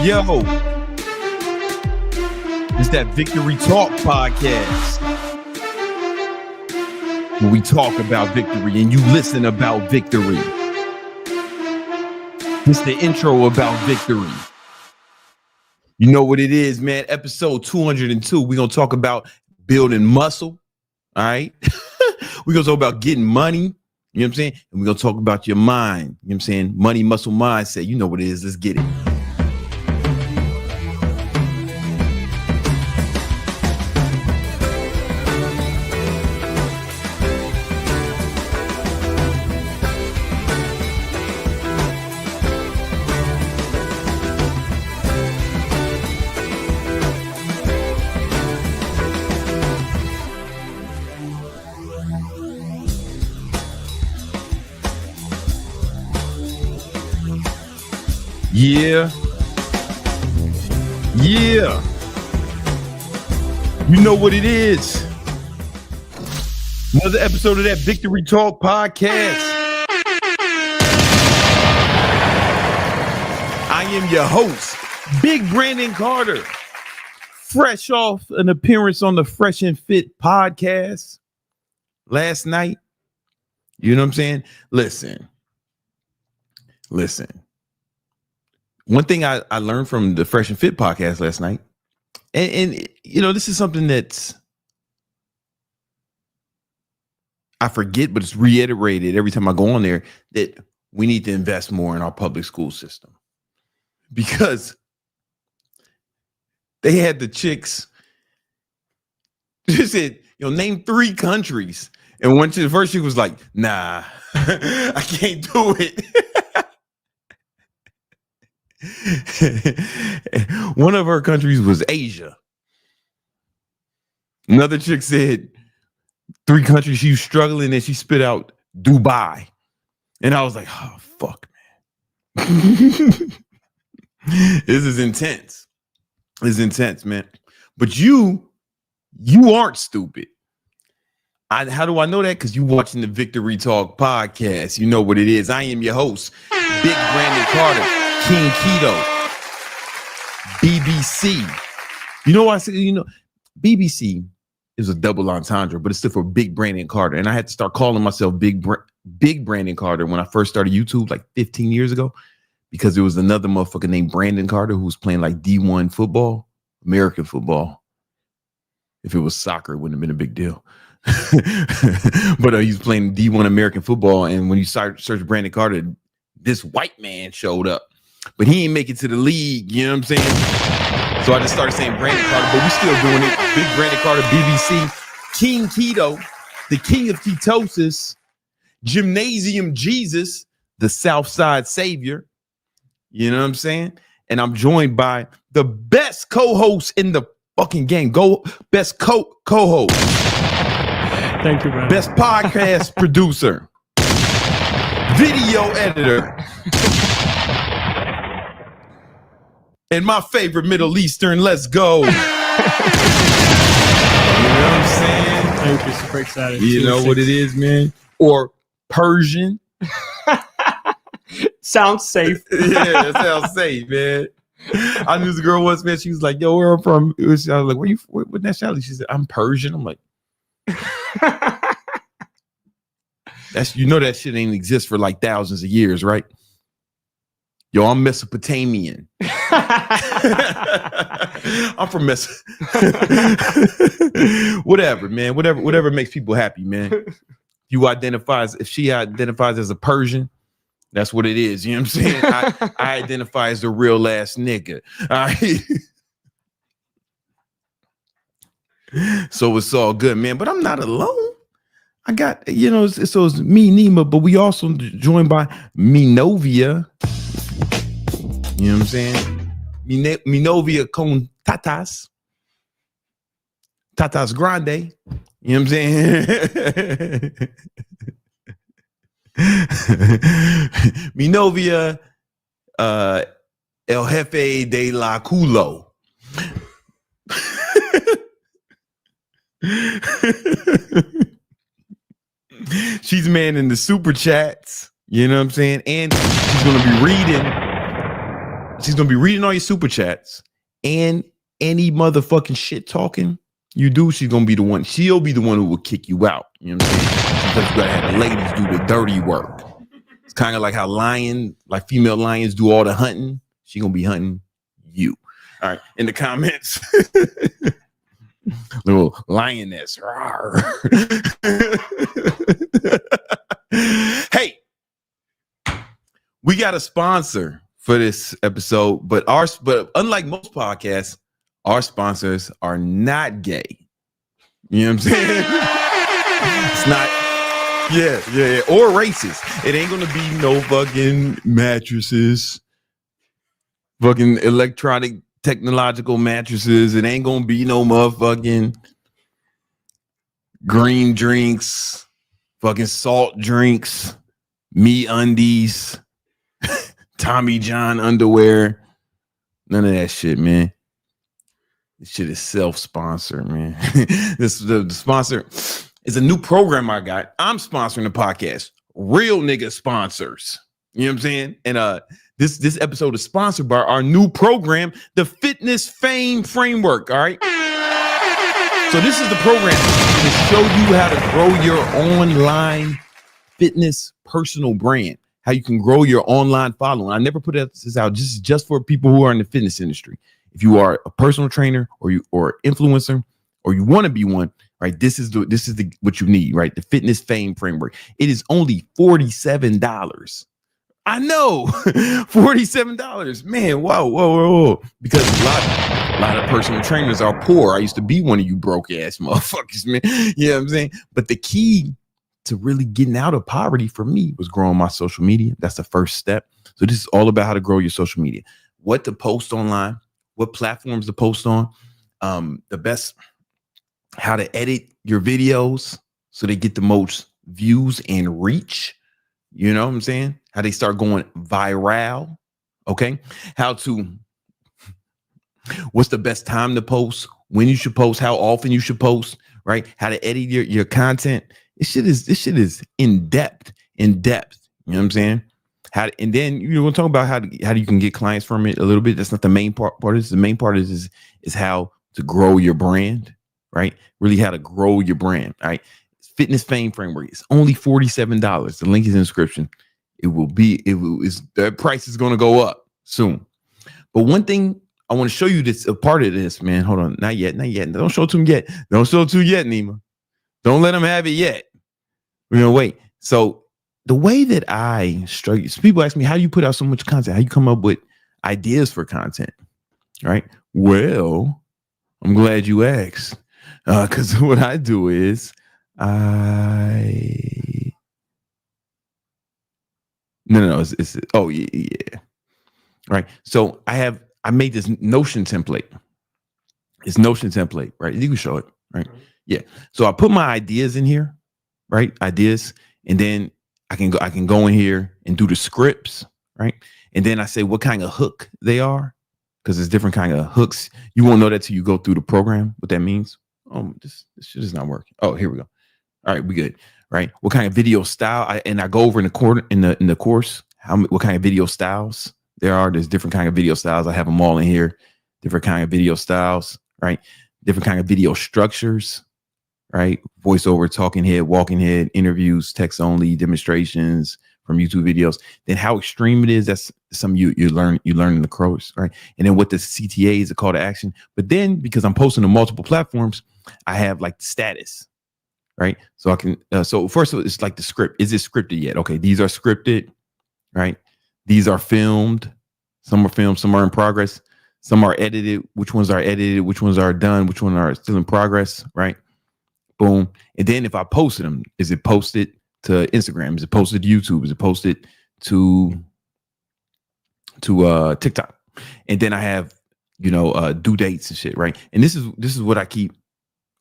Yo. It's that Victory Talk podcast, where we talk about victory and you listen about victory. It's the intro about victory. You know what it is, man. Episode 202. We're going to talk about building muscle. All right. We're going to talk about getting money. You know what I'm saying? And we're going to talk about your mind. You know what I'm saying? Money, muscle, mindset. You know what it is. Let's get it. Yeah. You know what it is. Another episode of that Victory Talk podcast. I am your host, Big Brandon Carter. Fresh off an appearance on the Fresh and Fit podcast last night. You know what I'm saying? Listen. One thing I learned from the Fresh and Fit podcast last night, and you know, this is something that's I forget, but it's reiterated every time I go on there, that we need to invest more in our public school system, because they had the chicks just said, you know, name 3 countries, and one to the first chick was like, nah, I can't do it. One of her countries was Asia. Another chick said 3 countries she was struggling, and she spit out Dubai. And I was like, oh, fuck, man. This is intense. It's intense, man. But you aren't stupid. How do I know that? Because you watching the Victory Talk podcast. You know what it is. I am your host, Big Brandon Carter. King Keto, BBC. You know what I said? You know, BBC is a double entendre, but it's still for Big Brandon Carter. And I had to start calling myself Big Brandon Carter when I first started YouTube like 15 years ago, because there was another motherfucker named Brandon Carter who was playing like D1 football, American football. If it was soccer, it wouldn't have been a big deal. But he was playing D1 American football. And when you search Brandon Carter, this white man showed up. But he ain't make it to the league, you know what I'm saying? So I just started saying Brandon Carter, but we still doing it. Big Brandon Carter, BBC, King Keto, the king of ketosis, Gymnasium Jesus, the Southside Savior. You know what I'm saying? And I'm joined by the best co-host in the fucking game. Best co-host. Thank you, man. Best podcast producer. Video editor. And my favorite Middle Eastern, let's go. You know what I'm saying? Thank you, super excited. You know what it is, man? Or Persian. Sounds safe. Yeah, it sounds safe, man. I knew this girl once, man. She was like, yo, where I'm from? I was like, what nationality? She said, I'm Persian. I'm like, you know that shit ain't exist for like thousands of years, right? Yo, I'm Mesopotamian. I'm from whatever, man. Whatever makes people happy, man. If she identifies as a Persian, That's what it is. You know what I'm saying? I identify as the real ass nigga. All right. So it's all good, man. But I'm not alone. I got, so it's me, Nima, but we also joined by Minovia. You know what I'm saying? Minovia con tatas. Tatas grande. You know what I'm saying? Minovia El Jefe de la Culo. She's manning the super chats, you know what I'm saying? And she's gonna be reading all your super chats, and any motherfucking shit talking you do, she'll be the one who will kick you out. You know what I'm saying? Because you gotta have the ladies do the dirty work. It's kind of like how female lions do all the hunting. She gonna be hunting you. All right, in the comments. Little lioness. Hey, we got a sponsor for this episode, but unlike most podcasts, our sponsors are not gay. You know what I'm saying? It's not, yeah, or racist. It ain't gonna be no fucking mattresses, fucking electronic technological mattresses. It ain't gonna be no motherfucking green drinks, fucking salt drinks, me undies, Tommy John underwear. None of that shit, man. This shit is self-sponsored, man. The sponsor is a new program I got. I'm sponsoring the podcast. Real nigga sponsors. You know what I'm saying? And this episode is sponsored by our new program, the Fitness Fame Framework. All right. So this is the program to show you how to grow your online fitness personal brand, how you can grow your online following. I never put this out just for people who are in the fitness industry. If you are a personal trainer or influencer, or you want to be one, right? This is what you need, right? The Fitness Fame Framework. It is only $47. I know, $47, man. Whoa. Because a lot of personal trainers are poor. I used to be one of you broke ass motherfuckers, man. You know what I'm saying? But the key to really getting out of poverty for me was growing my social media. That's the first step. So this is all about how to grow your social media, what to post online, what platforms to post on, the best, how to edit your videos so they get the most views and reach. You know what I'm saying? How they start going viral. Okay. What's the best time to post, when you should post, how often you should post, right? How to edit your content. This shit is in depth. You know what I'm saying? And then you're going to talk about how you can get clients from it a little bit. That's not the main part. The main part is how to grow your brand, right? Really how to grow your brand, right? Fitness Fame Framework. It's only $47. The link is in the description. The price is going to go up soon. But one thing I want to show you, this a part of this, man. Hold on. Not yet. Don't show it to him yet. Don't show it to you yet, Nima. Don't let him have it yet. We're going to wait. So the way that I struggle, people ask me, how do you put out so much content? How you come up with ideas for content? Right? Well, I'm glad you asked. Because what I do is it's right. So I made this Notion template. It's Notion template, right? You can show it, right? Yeah. So I put my ideas in here, right? Ideas, and then I can go in here and do the scripts, right? And then I say what kind of hook they are, because there's different kind of hooks. You won't know that till you go through the program, what that means. Oh, this shit is not working. Oh, here we go. All right, we good, right? What kind of video style? I go over in the course what kind of video styles there are. There's different kind of video styles. I have them all in here. Different kind of video styles, right? Different kind of video structures, right? Voiceover, talking head, walking head, interviews, text only, demonstrations from YouTube videos. Then how extreme it is, that's something you learn in the course, right? And then what the CTA is, a call to action. But then because I'm posting to multiple platforms, I have like the status, right? So I can, so first of all, it's like the script. Is it scripted yet? Okay, these are scripted, right? These are filmed. Some are filmed, some are in progress. Some are edited. Which ones are edited? Which ones are done? Which ones are still in progress, right? Boom. And then if I posted them, is it posted to Instagram? Is it posted to YouTube? Is it posted to TikTok? And then I have, due dates and shit, right? And this is what I keep.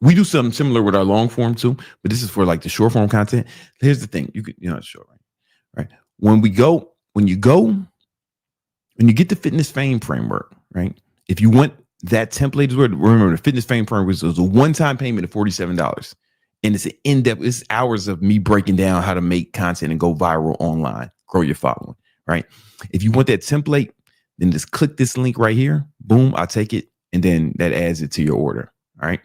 We do something similar with our long form too, but this is for like the short form content. Here's the thing: you could, short, right? When you get the fitness fame framework, right? If you want that template, remember the fitness fame framework is a one-time payment of $47, and it's an in-depth. It's hours of me breaking down how to make content and go viral online, grow your following, right? If you want that template, then just click this link right here. Boom, I'll take it, and then that adds it to your order. All right.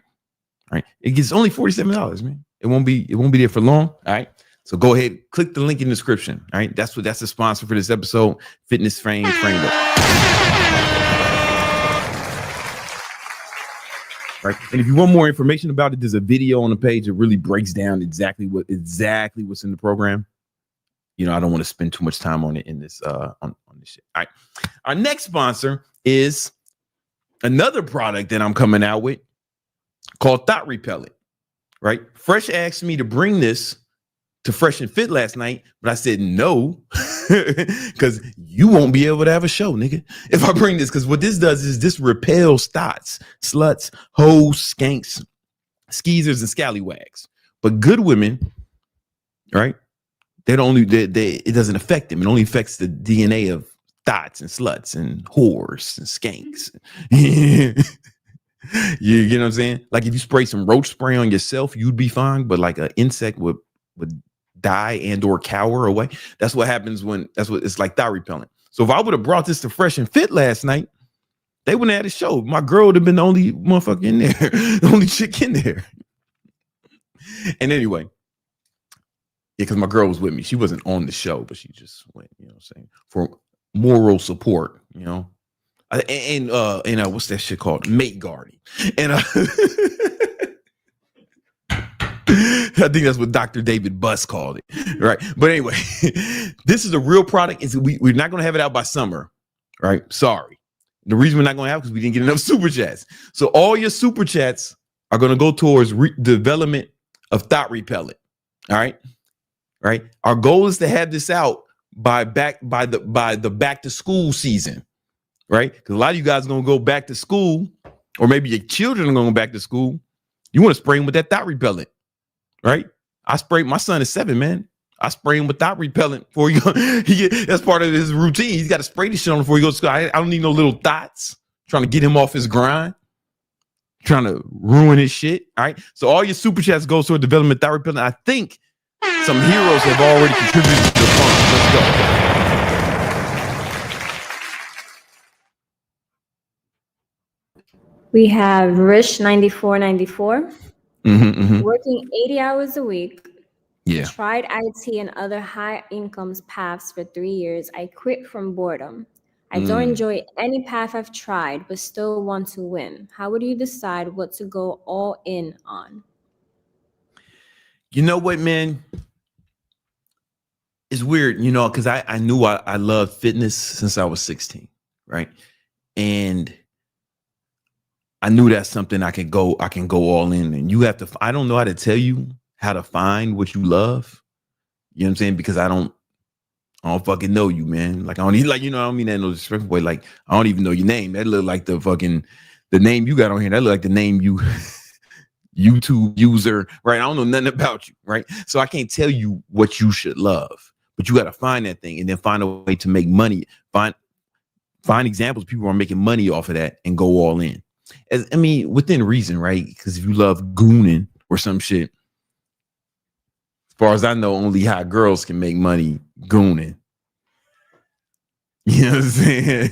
It gets only $47, man. It won't be there for long. All right. So go ahead, click the link in the description. All right. That's the sponsor for this episode, Fitness Fame Framework. Right. And if you want more information about it, there's a video on the page that really breaks down exactly what's in the program. I don't want to spend too much time on it in this on this shit. All right. Our next sponsor is another product that I'm coming out with called Thought Repellent. Right. Fresh asked me to bring this to Fresh and Fit last night, but I said no, because you won't be able to have a show, nigga, if I bring this. Because what this does is this repels thoughts, sluts, hoes, skanks, skeezers, and scallywags. But good women, right? It doesn't affect them. It only affects the DNA of thoughts and sluts and whores and skanks. You get what I'm saying? Like if you spray some roach spray on yourself, you'd be fine. But like an insect would die and or cower away. That's what happens it's like thought repellent. So if I would have brought this to Fresh and Fit last night, they wouldn't have had a show. My girl would have been the only motherfucker in there, the only chick in there. And anyway, because my girl was with me. She wasn't on the show, but she just went, for moral support, and what's that shit called? Mate guarding. And I think that's what Dr. David Buss called it, right? But anyway, this is a real product. We're not going to have it out by summer, right? Sorry. The reason we're not going to have it because we didn't get enough super chats. So all your super chats are going to go towards development of Thought Repellent. All right, right. Our goal is to have this out by the back to school season, right? Because a lot of you guys are going to go back to school, or maybe your children are going to go back to school. You want to spray them with that Thought Repellent. Right? I sprayed, my son is 7, man. I spray him with Thought Repellent before that's part of his routine. He's got to spray this shit on before he goes to school. I don't need no little thoughts trying to get him off his grind, trying to ruin his shit. All right. So all your super chats go to a development Thought Repellent. I think some heroes have already contributed to the fund. Let's go. We have Rish9494. Working 80 hours a week. Yeah. Tried IT and other high incomes paths for 3 years. I quit from boredom. I don't enjoy any path I've tried, but still want to win. How would you decide what to go all in on? You know what, man? It's weird, because I knew I loved fitness since I was 16, right? And I knew that's something I can go all in, and you have to. I don't know how to tell you how to find what you love. You know what I'm saying? Because I don't fucking know you, man. Like I don't even, I don't mean that in no disrespectful way. Like I don't even know your name. That look like the name you got on here. That look like the name you YouTube user, right? I don't know nothing about you, right? So I can't tell you what you should love, but you got to find that thing and then find a way to make money. Find examples of people who are making money off of that and go all in. Within reason, right? Because if you love gooning or some shit, as far as I know, only hot girls can make money gooning. You know what I'm saying?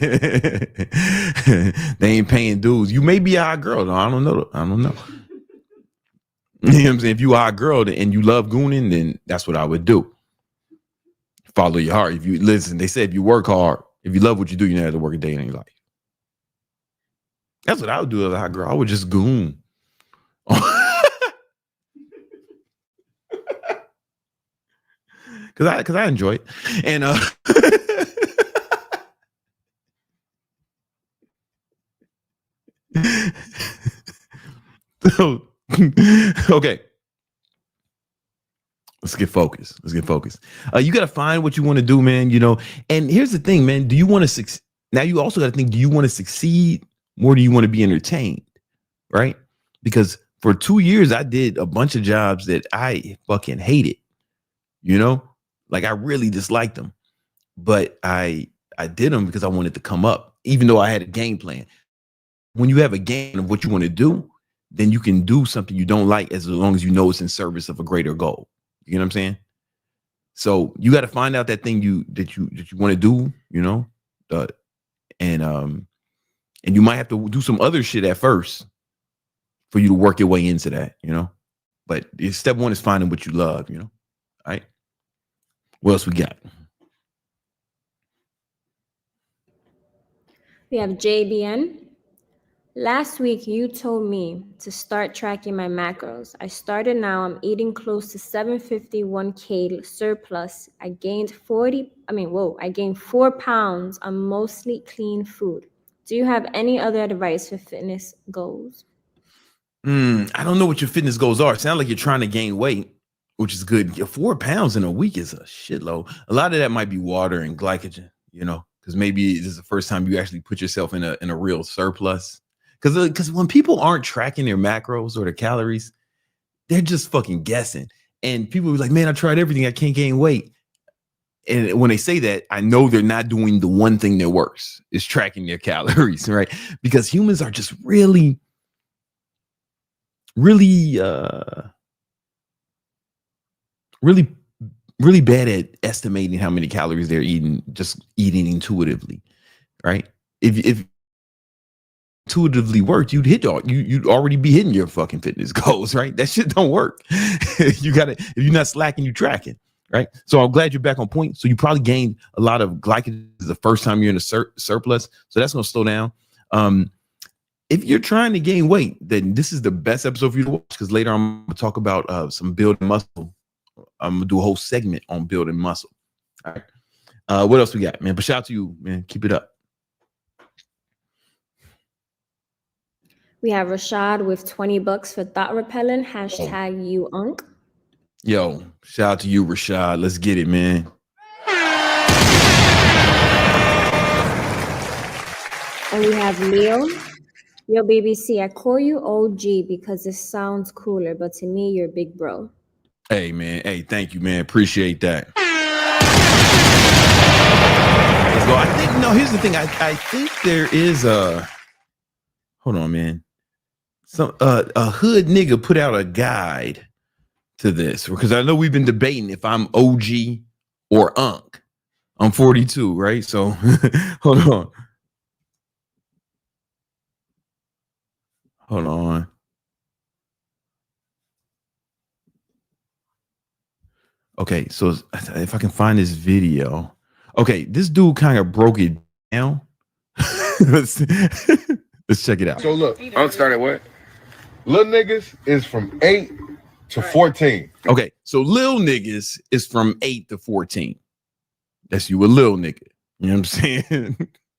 They ain't paying dues. You may be a hot girl, though. I don't know. You know what I'm saying? If you a hot girl and you love gooning, then that's what I would do. Follow your heart. If you listen, they say if you work hard, if you love what you do, you never have to work a day in your life. That's what I would do as a hot girl. I would just goon. Cause I enjoy it. And So, okay. Let's get focused. You got to find what you want to do, man. And here's the thing, man. Do you want to succeed? Now you also got to think, do you want to succeed more? Do you want to be entertained? Right? Because for 2 years, I did a bunch of jobs that I fucking hated, like I really disliked them, but I did them because I wanted to come up, even though I had a game plan. When you have a game of what you want to do, then you can do something you don't like as long as you know it's in service of a greater goal. You know what I'm saying? So you got to find out that thing that you want to do, and you might have to do some other shit at first for you to work your way into that, But step one is finding what you love, All right. What else we got? We have JBN. Last week, you told me to start tracking my macros. I started now. I'm eating close to 751K surplus. I gained 4 pounds on mostly clean food. Do you have any other advice for fitness goals? I don't know what your fitness goals are. It sounds like you're trying to gain weight, which is good. 4 pounds in a week is a shitload. A lot of that might be water and glycogen, because maybe this is the first time you actually put yourself in a real surplus. Because when people aren't tracking their macros or their calories, they're just fucking guessing. And people are like, man, I tried everything. I can't gain weight. And when they say that, I know they're not doing the one thing that works, is tracking their calories, right? Because humans are just really bad at estimating how many calories they're eating, just eating intuitively, right? If intuitively worked, you'd already be hitting your fucking fitness goals, right? That shit don't work. If you're not slacking, you tracking, right? So I'm glad you're back on point. So you probably gained a lot of glycogen the first time you're in a surplus. So that's going to slow down. If you're trying to gain weight, then this is the best episode for you to watch, because later I'm going to talk about some building muscle. I'm going to do a whole segment on building muscle. All right. What else we got, man? But shout out to you, man. Keep it up. We have Rashad with $20 for thought repellent. # you unk. Yo, shout out to you, Rashad. Let's get it, man. And we have Leo. Yo, BBC, I call you OG because it sounds cooler, but to me, you're big bro. Hey, man. Hey, thank you, man. Appreciate that. Let's go. I think, here's the thing. I think there is hold on, man. A hood nigga put out a guide to this, because I know we've been debating if I'm OG or Unk. I'm 42, right? So hold on. Okay, so if I can find this video. Okay, this dude kind of broke it down. let's check it out. So look, Unk started what? little niggas is from 8 to 14. Okay, so lil niggas is from 8 to 14. That's you a lil nigga. You know what I'm saying?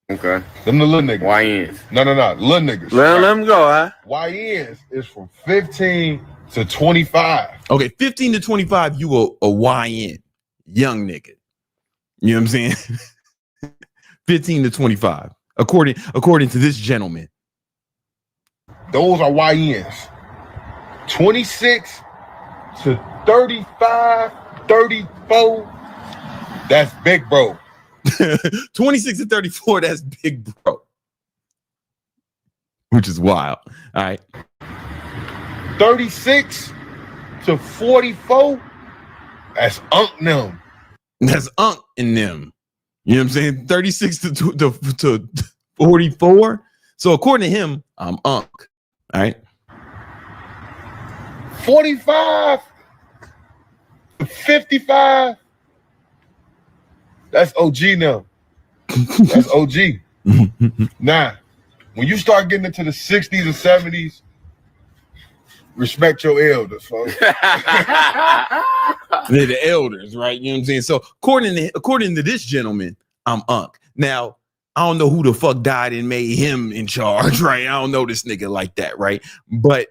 Okay. Them the little niggas. YNs. No, little niggas. Let them go, huh? YNs is from 15 to 25. Okay, 15 to 25, you a YN, young nigga. You know what I'm saying? 15 to 25, according to this gentleman. Those are YNs. 26 to 35, 34, that's big bro. 26 to 34, that's big bro. Which is wild. All right. 36 to 44, that's Unk them. That's Unk in them. You know what I'm saying? 36 to 44. So according to him, I'm Unk. All right. 45 to 55, that's OG now. That's OG. Now, when you start getting into the 60s and 70s, respect your elders, folks. They're the elders, right? You know what I'm saying? So according to this gentleman, I'm Unk. Now, I don't know who the fuck died and made him in charge, right? I don't know this nigga like that, right? But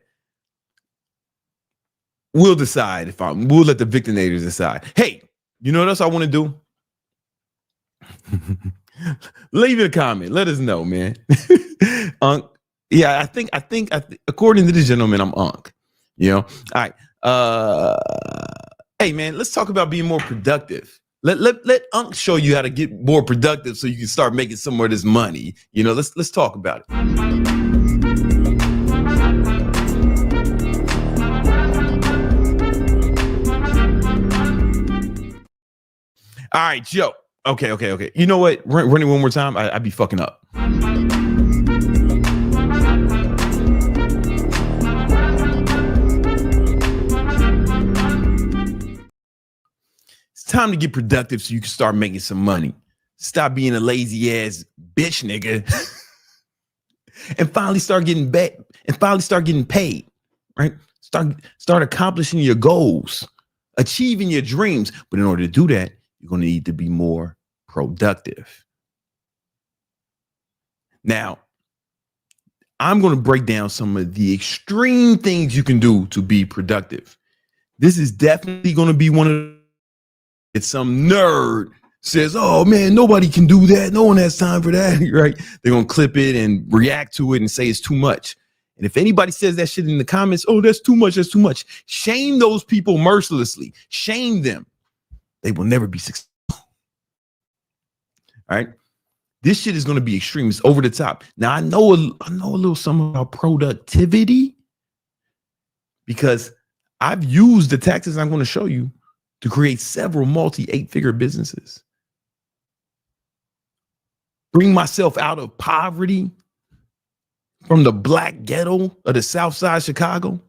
we'll decide we'll let the victimators decide. Hey, you know what else I want to do? Leave a comment. Let us know, man. Unc. Yeah, I think according to this gentleman, I'm Unc. You know? All right. Hey man, let's talk about being more productive. Let Unc show you how to get more productive so you can start making some of this money. You know, let's talk about it. All right, yo. Okay. You know what? Run it one more time. I'd be fucking up. It's time to get productive so you can start making some money. Stop being a lazy ass bitch nigga and finally start getting paid, right? Start accomplishing your goals, achieving your dreams. But in order to do that, you're going to need to be more productive. Now, I'm going to break down some of the extreme things you can do to be productive. This is definitely going to be one of some nerd says, oh man, nobody can do that. No one has time for that, right? They're going to clip it and react to it and say it's too much. And if anybody says that shit in the comments, oh, that's too much. Shame those people mercilessly. Shame them. They will never be successful. All right. This shit is going to be extreme. It's over the top. Now I know a little something about productivity because I've used the tactics I'm going to show you to create several multi-8-figure businesses. Bring myself out of poverty from the black ghetto of the South Side Chicago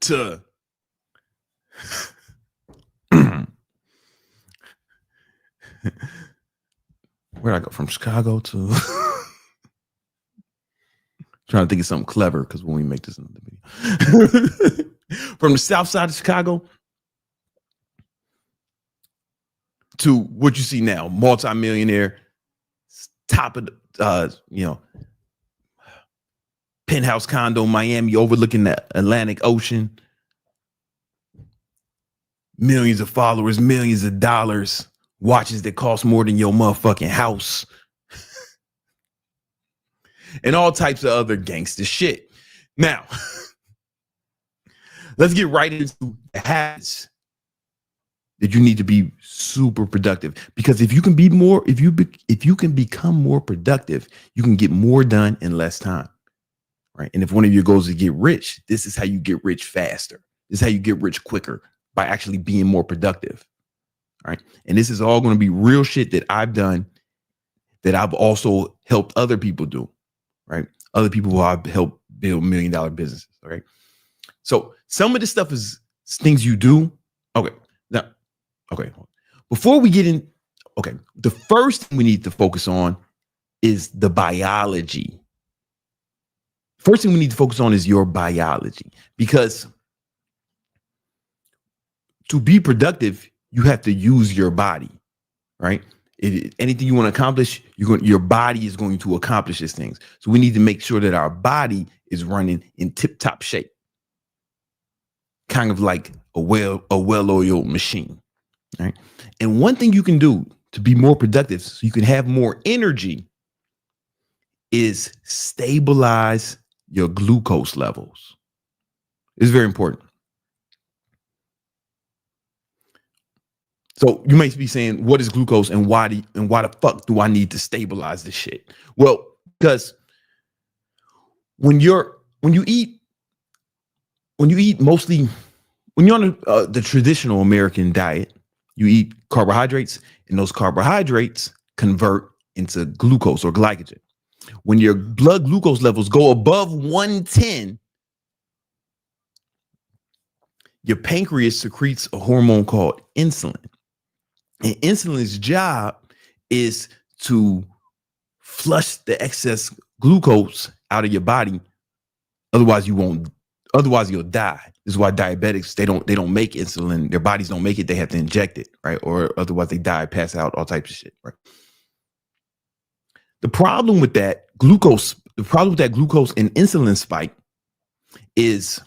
to where'd I go from Chicago to trying to think of something clever because when we make this another video from the South Side of Chicago to what you see now, multi-millionaire, top of the, penthouse condo, Miami, overlooking the Atlantic Ocean, millions of followers, millions of dollars, watches that cost more than your motherfucking house, and all types of other gangster shit. Now, let's get right into the habits that you need to be super productive. Because if you can become more productive, you can get more done in less time, right? And if one of your goals is to get rich, this is how you get rich faster. This is how you get rich quicker, by actually being more productive, right? And this is all going to be real shit that I've done, that I've also helped other people do, right? Other people who I've helped build $1 million businesses, okay? So some of this stuff is things you do. Before we get in, the first thing we need to focus on is the biology. First thing we need to focus on is your biology, because to be productive, you have to use your body, right? Anything you want to accomplish, your body is going to accomplish these things. So we need to make sure that our body is running in tip-top shape, kind of like a well-oiled machine, right? And one thing you can do to be more productive, so you can have more energy, is stabilize your glucose levels. It's very important. So you might be saying, what is glucose and why the fuck do I need to stabilize this shit? Well, because when you eat mostly, when you're on the traditional American diet, you eat carbohydrates, and those carbohydrates convert into glucose or glycogen. When your blood glucose levels go above 110, your pancreas secretes a hormone called insulin. And insulin's job is to flush the excess glucose out of your body. Otherwise you'll die. This is why diabetics, they don't make insulin. Their bodies don't make it. They have to inject it, right? Or otherwise they die, pass out, all types of shit, right? The problem with that glucose and insulin spike is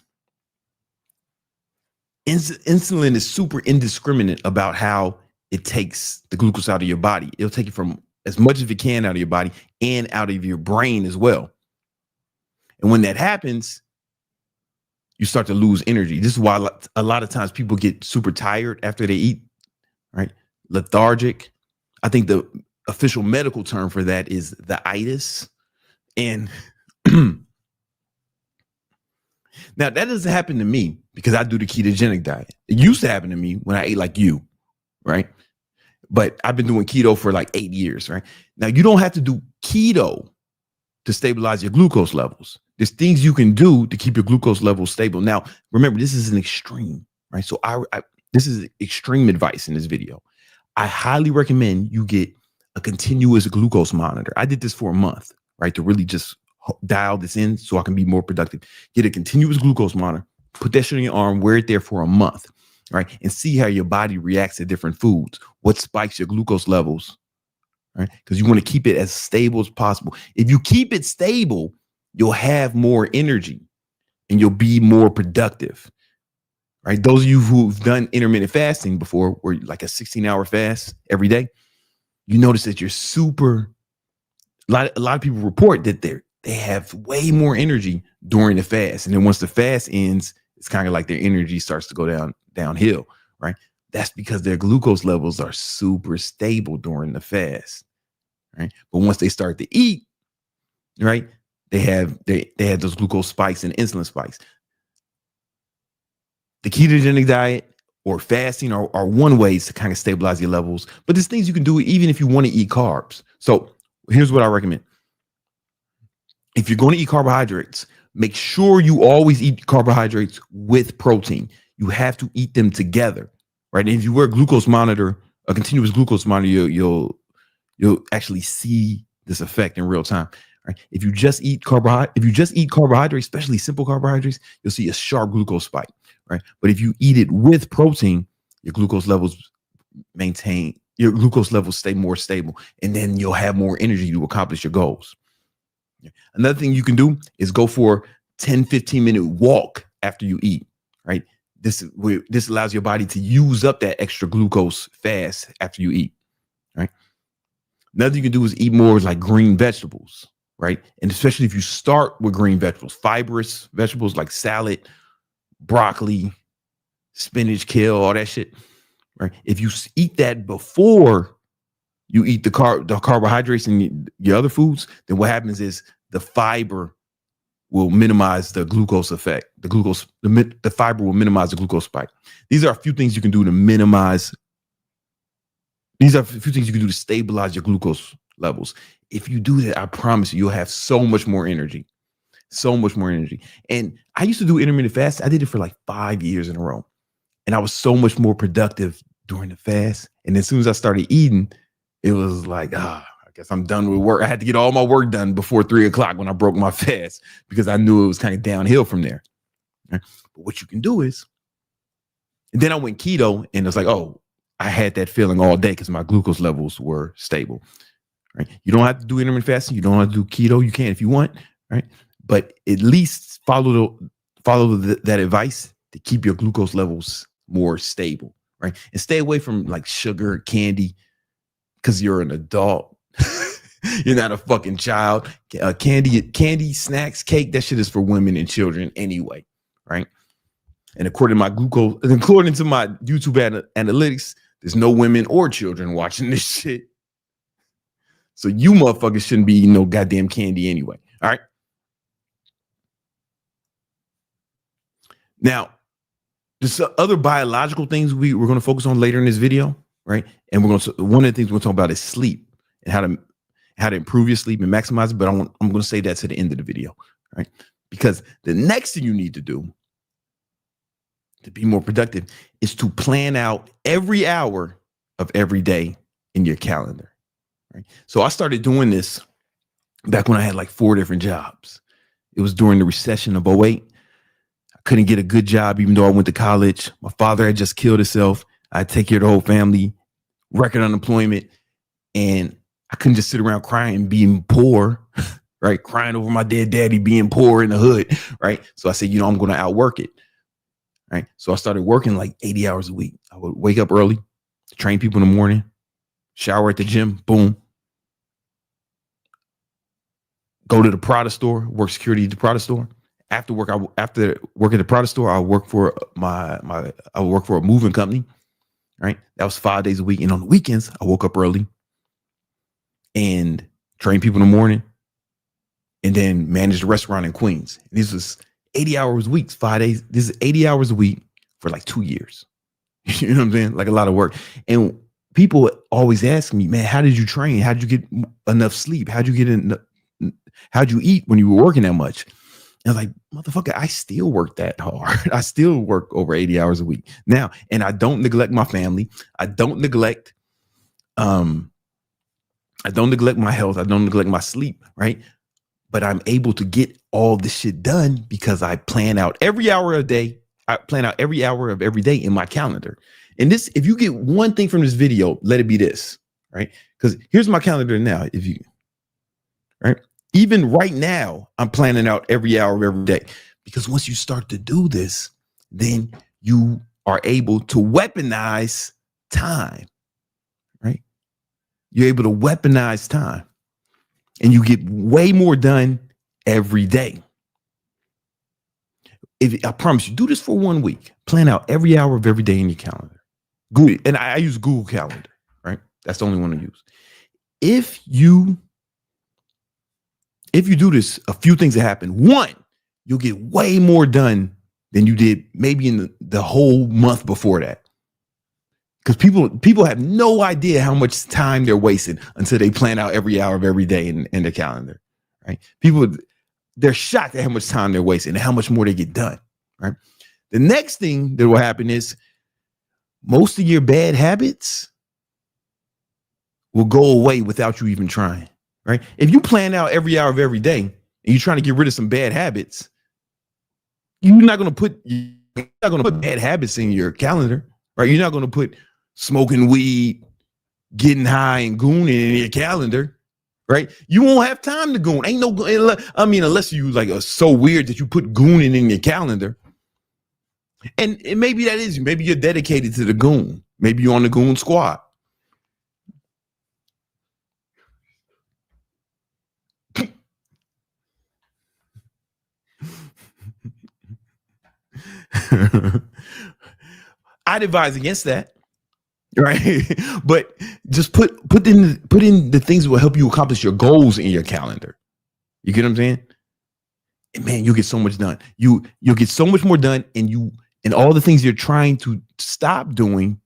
insulin is super indiscriminate about how it takes the glucose out of your body. It'll take it from as much as it can out of your body and out of your brain as well. And when that happens, you start to lose energy. This is why a lot of times people get super tired after they eat, right? Lethargic. I think the official medical term for that is the itis. And now that doesn't happen to me because I do the ketogenic diet. It used to happen to me when I ate like you, right? But I've been doing keto for like 8 years, right? Now you don't have to do keto to stabilize your glucose levels. There's things you can do to keep your glucose levels stable. Now, remember, this is an extreme, right? So this is extreme advice in this video. I highly recommend you get a continuous glucose monitor. I did this for a month, right? To really just dial this in so I can be more productive. Get a continuous glucose monitor, put that shit on your arm, wear it there for a month, right? And see how your body reacts to different foods, what spikes your glucose levels, right? Because you want to keep it as stable as possible. If you keep it stable, you'll have more energy and you'll be more productive, right? Those of you who've done intermittent fasting before, where like a 16-hour fast every day, you notice that you're a lot of people report that they have way more energy during the fast. And then once the fast ends, it's kind of like their energy starts to go downhill, right? That's because their glucose levels are super stable during the fast, right? But once they start to eat, right, they have those glucose spikes and insulin spikes. The ketogenic diet or fasting are one ways to kind of stabilize your levels, but there's things you can do even if you want to eat carbs. So here's what I recommend. If you're going to eat carbohydrates, make sure you always eat carbohydrates with protein. You have to eat them together, right? And if you wear a continuous glucose monitor, you'll actually see this effect in real time. Right? If you just eat carbohydrates, especially simple carbohydrates, you'll see a sharp glucose spike, right? But if you eat it with protein, your glucose levels stay more stable, and then you'll have more energy to accomplish your goals. Another thing you can do is go for 10-15-minute walk after you eat, right? This allows your body to use up that extra glucose fast after you eat, right? Another thing you can do is eat more like green vegetables, right? And especially if you start with green vegetables, fibrous vegetables like salad, broccoli, spinach, kale, all that shit, right? If you eat that before you eat the carbohydrates and your other foods, then what happens is the fiber will minimize the glucose effect. The fiber will minimize the glucose spike. These are a few things you can do to stabilize your glucose levels. If you do that, I promise you'll have so much more energy. And I used to do intermittent fast. I did it for like 5 years in a row. And I was so much more productive during the fast. And as soon as I started eating, it was like, I guess I'm done with work. I had to get all my work done before 3:00 when I broke my fast because I knew it was kind of downhill from there. Right? But what you can do is, and then I went keto and it's like, I had that feeling all day because my glucose levels were stable. Right? You don't have to do intermittent fasting. You don't have to do keto. You can if you want, right? But at least follow that advice to keep your glucose levels more stable, right? And stay away from like sugar, candy, because you're an adult. You're not a fucking child. Candy, snacks, cake, that shit is for women and children anyway, right? And according to my YouTube analytics, there's no women or children watching this shit. So you motherfuckers shouldn't be eating no goddamn candy anyway. All right. Now, there's other biological things we're going to focus on later in this video, right? And one of the things we're going to talk about is sleep and how to improve your sleep and maximize it. But I'm going to say that to the end of the video, right? Because the next thing you need to do to be more productive is to plan out every hour of every day in your calendar, right? So I started doing this back when I had like 4 different jobs. It was during the recession of 2008. I couldn't get a good job, even though I went to college. My father had just killed himself. I had to take care of the whole family, record unemployment. And I couldn't just sit around crying, being poor, right? Crying over my dead daddy being poor in the hood, right? So I said, I'm going to outwork it, right? So I started working like 80 hours a week. I would wake up early, train people in the morning, shower at the gym, boom. Go to the product store, work security at the product store. After work at the product store, I work for I work for a moving company, right? That was 5 days a week. And on the weekends, I woke up early and train people in the morning, and then manage the restaurant in Queens. And this was 80 hours a week, 5 days. This is 80 hours a week for like 2 years. You know what I'm saying? Like a lot of work. And people always ask me, man, how did you train? How did you get enough sleep? How'd you eat when you were working that much? And I was like, motherfucker, I still work that hard. I still work over 80 hours a week now. And I don't neglect my family. I don't neglect my health. I don't neglect my sleep, right? But I'm able to get all this shit done because I plan out every hour of the day. I plan out every hour of every day in my calendar. And this, if you get one thing from this video, let it be this, right? Because here's my calendar now. Right? Even right now, I'm planning out every hour of every day. Because once you start to do this, then you are able to weaponize time. You're able to weaponize time, and you get way more done every day. I promise you, do this for 1 week. Plan out every hour of every day in your calendar. Google, and I use Google Calendar, right? That's the only one I use. If you do this, a few things that happen. One, you'll get way more done than you did maybe in the whole month before that. Because people have no idea how much time they're wasting until they plan out every hour of every day in their calendar, right? They're shocked at how much time they're wasting and how much more they get done, right? The next thing that will happen is most of your bad habits will go away without you even trying, right? If you plan out every hour of every day and you're trying to get rid of some bad habits, you're not going to put bad habits in your calendar, right? You're not going to put smoking weed, getting high, and gooning in your calendar, right? You won't have time to goon. Unless you like are so weird that you put gooning in your calendar. And maybe that is you. Maybe you're dedicated to the goon. Maybe you're on the goon squad. I'd advise against that. Right. But just put in the things that will help you accomplish your goals in your calendar. You get what I'm saying? And man, you'll get so much done. You'll get so much more done, and all the things you're trying to stop doing,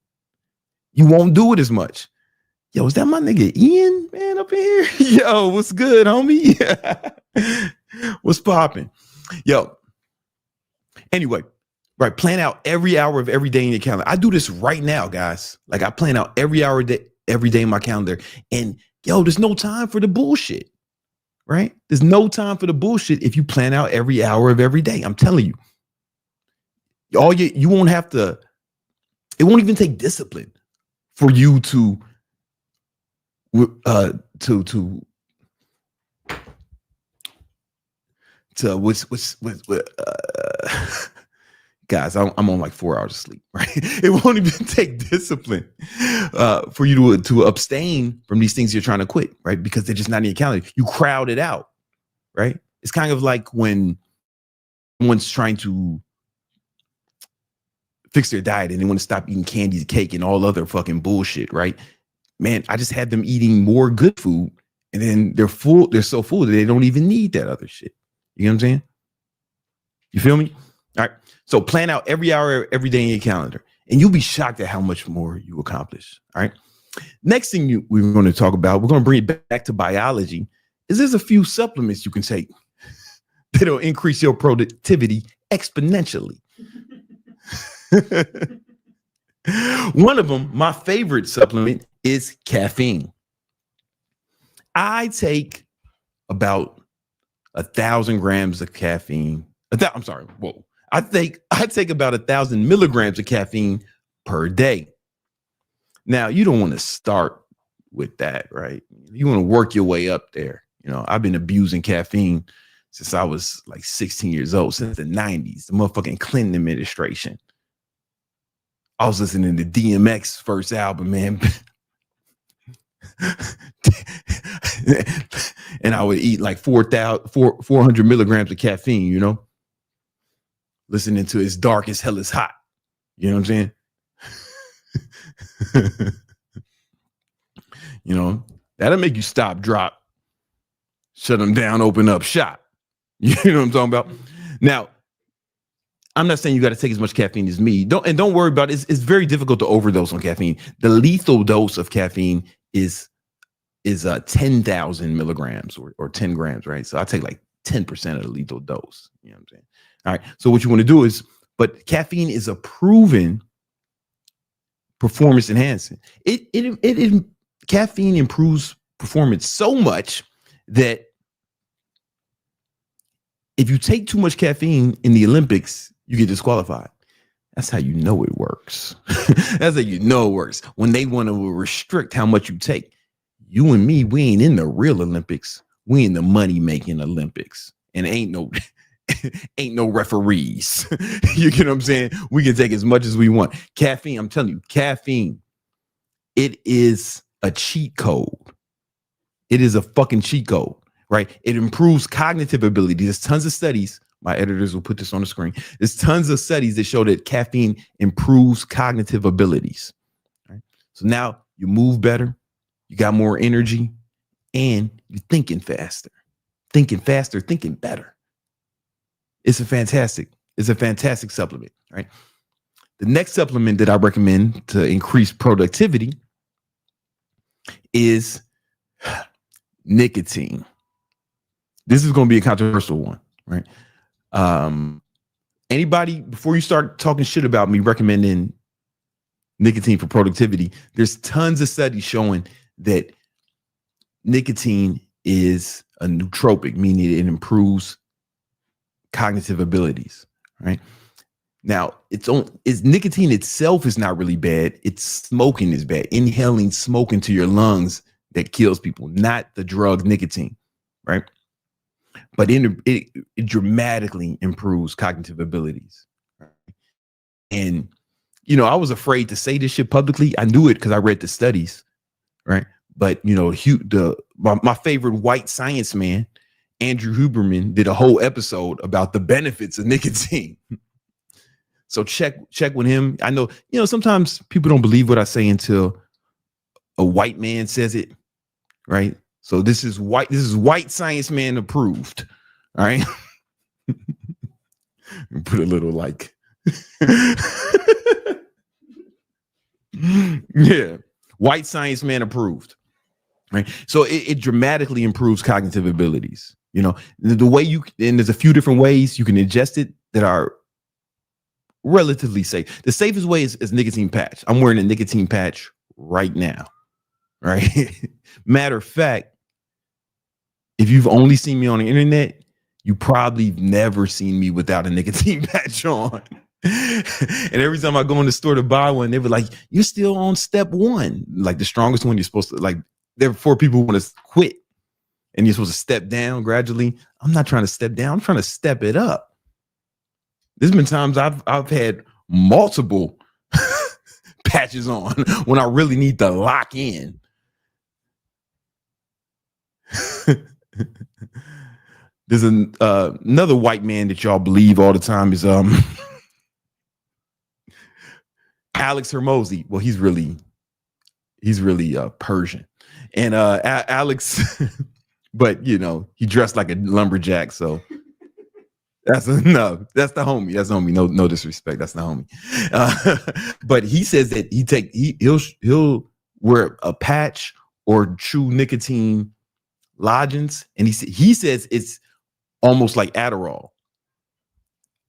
you won't do it as much. Yo, is that my nigga Ian, man, up in here? Yo, what's good, homie? What's popping? Yo. Anyway. Right. Plan out every hour of every day in your calendar. I do this right now, guys. Like I plan out every hour every day in my calendar. And yo, there's no time for the bullshit. Right? There's no time for the bullshit if you plan out every hour of every day. I'm telling you. You won't have to, it won't even take discipline for you to guys, I'm on like 4 hours of sleep, right? It won't even take discipline for you to abstain from these things you're trying to quit, right? Because they're just not in your calendar. You crowd it out, right? It's kind of like when someone's trying to fix their diet and they want to stop eating candy, cake, and all other fucking bullshit, right? Man, I just had them eating more good food, and then they're full. They're so full that they don't even need that other shit. You know what I'm saying? You feel me? All right. So plan out every hour, every day in your calendar, and you'll be shocked at how much more you accomplish. All right. Next thing we're going to talk about, we're going to bring it back to biology, is there's a few supplements you can take that'll increase your productivity exponentially. One of them, my favorite supplement, is caffeine. I take about 1,000 grams of caffeine. I take about 1,000 milligrams of caffeine per day. Now, you don't want to start with that, right? You want to work your way up there. You know, I've been abusing caffeine since I was like 16 years old, since the 90s, the motherfucking Clinton administration. I was listening to DMX first album, man. And I would eat like 400 milligrams of caffeine, you know, listening to It's Dark as Hell is Hot. You know what I'm saying? You know, that'll make you stop, drop, shut them down, open up shop. You know what I'm talking about? Now, I'm not saying you got to take as much caffeine as me. Don't worry about it. It's very difficult to overdose on caffeine. The lethal dose of caffeine is 10,000 milligrams or 10 grams, right? So I take like 10% of the lethal dose. You know what I'm saying? All right. So what you want to do is, but caffeine is a proven performance enhancing. Caffeine improves performance so much that if you take too much caffeine in the Olympics, you get disqualified. That's how you know it works. That's how you know it works. When they want to restrict how much you take. You and me, we ain't in the real Olympics. We in the money-making Olympics. And ain't no referees. You get what I'm saying? We can take as much as we want. Caffeine, I'm telling you, caffeine, it is a cheat code. It is a fucking cheat code, right? It improves cognitive ability. There's tons of studies. My editors will put this on the screen. There's tons of studies that show that caffeine improves cognitive abilities. Right? So now you move better, you got more energy, and you're thinking faster, thinking better. It's a fantastic supplement, right? The next supplement that I recommend to increase productivity is nicotine. This is going to be a controversial one, right? Anybody, before you start talking shit about me recommending nicotine for productivity, there's tons of studies showing that nicotine is a nootropic, meaning it improves cognitive abilities, right? Now, nicotine itself is not really bad. It's smoking is bad. Inhaling smoke into your lungs that kills people, not the drug nicotine, right? But it dramatically improves cognitive abilities. Right? And, you know, I was afraid to say this shit publicly. I knew it because I read the studies, right? But, you know, my favorite white science man, Andrew Huberman, did a whole episode about the benefits of nicotine. So check with him. I know, you know, sometimes people don't believe what I say until a white man says it, right? So this is white science man approved. All right. Put a little like yeah, white science man approved. Right. So it dramatically improves cognitive abilities. You know, the way and there's a few different ways you can ingest it that are relatively safe. The safest way is nicotine patch. I'm wearing a nicotine patch right now. Right. Matter of fact, if you've only seen me on the internet, you probably never seen me without a nicotine patch on. And every time I go in the store to buy one, they were like, you're still on step one. Like the strongest one you're supposed to, like, therefore people want to quit and you're supposed to step down gradually. I'm not trying to step down. I'm trying to step it up. There's been times I've had multiple patches on when I really need to lock in. There's another white man that y'all believe all the time is Alex Hormozy. Well, he's really Persian, and Alex, but you know he dressed like a lumberjack, so that's enough. That's the homie. That's the homie. No disrespect. That's the homie. But he says that he'll wear a patch or chew nicotine lodgings, and he says it's almost like Adderall.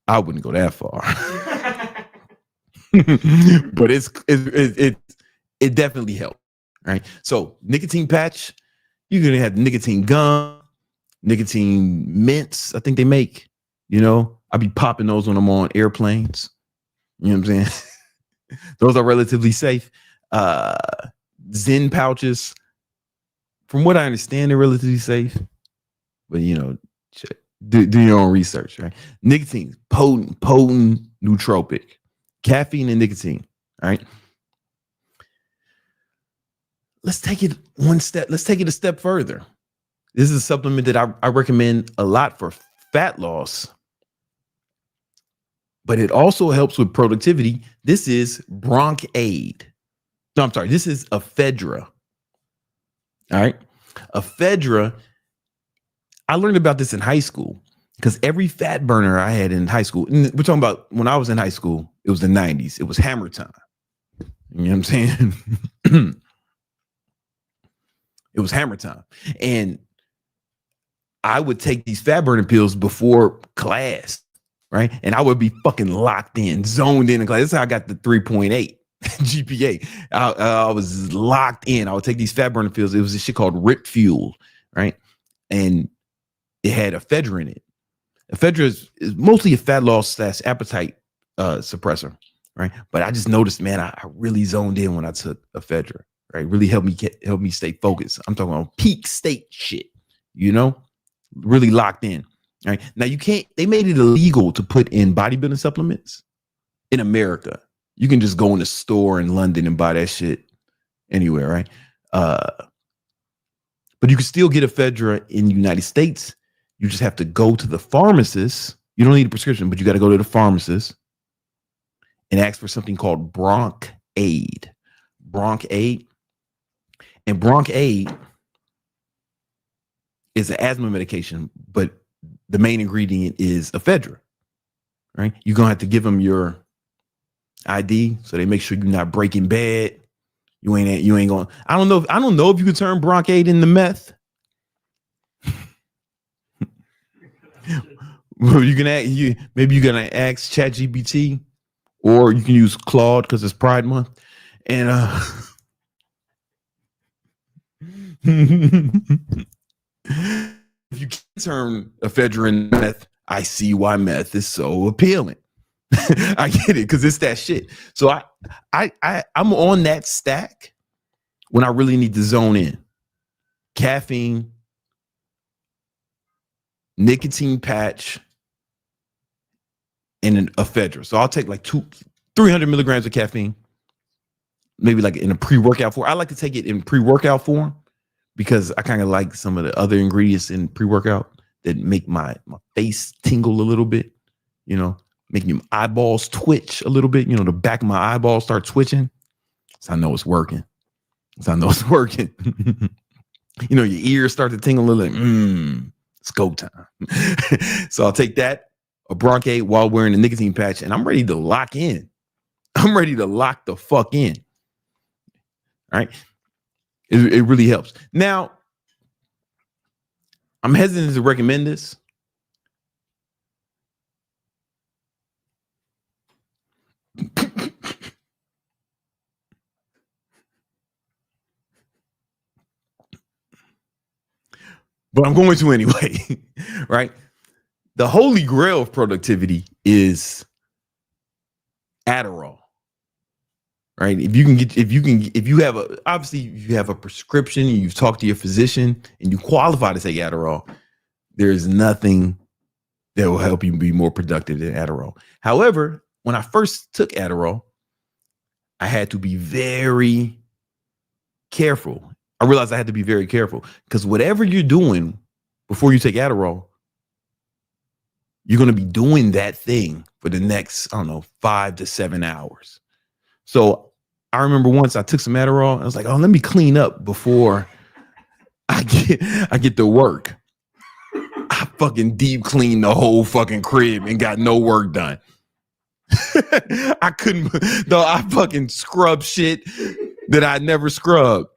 I wouldn't go that far, but it definitely helps, right? So nicotine patch, you're gonna have nicotine gum, nicotine mints. I think they make, you know, I be popping those when I'm on airplanes. You know what I'm saying? Those are relatively safe. Zen pouches, from what I understand, they're relatively safe. But do your own research, right? Nicotine, potent nootropic. Caffeine and nicotine. All right. Let's take it one step. Let's take it a step further. This is a supplement that I recommend a lot for fat loss, but it also helps with productivity. This is Bronc-Aid. No, I'm sorry. This is ephedra. All right. Ephedra. I learned about this in high school because every fat burner I had in high school, and we're talking about when I was in high school, it was the 90s. It was hammer time. You know what I'm saying? It was hammer time. And I would take these fat burning pills before class, right? And I would be fucking locked in, zoned in class. That's how I got the 3.8 GPA. I was locked in. I would take these fat burning pills. It was this shit called Rip Fuel, right? And it had ephedra in it. Ephedra is mostly a fat loss / appetite suppressor, right? But I just noticed, man, I really zoned in when I took ephedra, right? Really helped me stay focused. I'm talking about peak state shit, really locked in. Right now, they made it illegal to put in bodybuilding supplements in America. You can just go in the store in London and buy that shit anywhere, right? But you can still get ephedra in the United States. You just have to go to the pharmacist. You don't need a prescription, but you got to go to the pharmacist and ask for something called Bronc-Aid. Bronc-Aid. And Bronc-Aid is an asthma medication, but the main ingredient is ephedra, right? You're going to have to give them your ID so they make sure you're not breaking bad. You ain't going. I don't know if you can turn Bronc-Aid into meth. Well, maybe you're gonna ask ChatGPT, or you can use Claude because it's Pride Month. And if you can turn ephedra into meth, I see why meth is so appealing. I get it because it's that shit. So I'm on that stack when I really need to zone in. Caffeine, nicotine patch, and an ephedra. So I'll take like 300 milligrams of caffeine, maybe like in a pre-workout form. I like to take it in pre-workout form because I kind of like some of the other ingredients in pre-workout that make my face tingle a little bit, making your eyeballs twitch a little bit, the back of my eyeballs start twitching. So I know it's working. Your ears start to tingle a little like, it's go time. So I'll take that, a Bronc-Aid while wearing a nicotine patch, and I'm ready to lock in. I'm ready to lock the fuck in. All right. It really helps. Now, I'm hesitant to recommend this. But I'm going to anyway, right? The holy grail of productivity is Adderall, right? If you have a prescription and you've talked to your physician and you qualify to take Adderall, there is nothing that will help you be more productive than Adderall. However, when I first took Adderall, I had to be very careful. I realized I had to be very careful because whatever you're doing before you take Adderall, you're going to be doing that thing for the next, 5 to 7 hours. So I remember once I took some Adderall. I was like, oh, let me clean up before I get to work. I fucking deep cleaned the whole fucking crib and got no work done. I couldn't, though. I fucking scrubbed shit that I never scrubbed.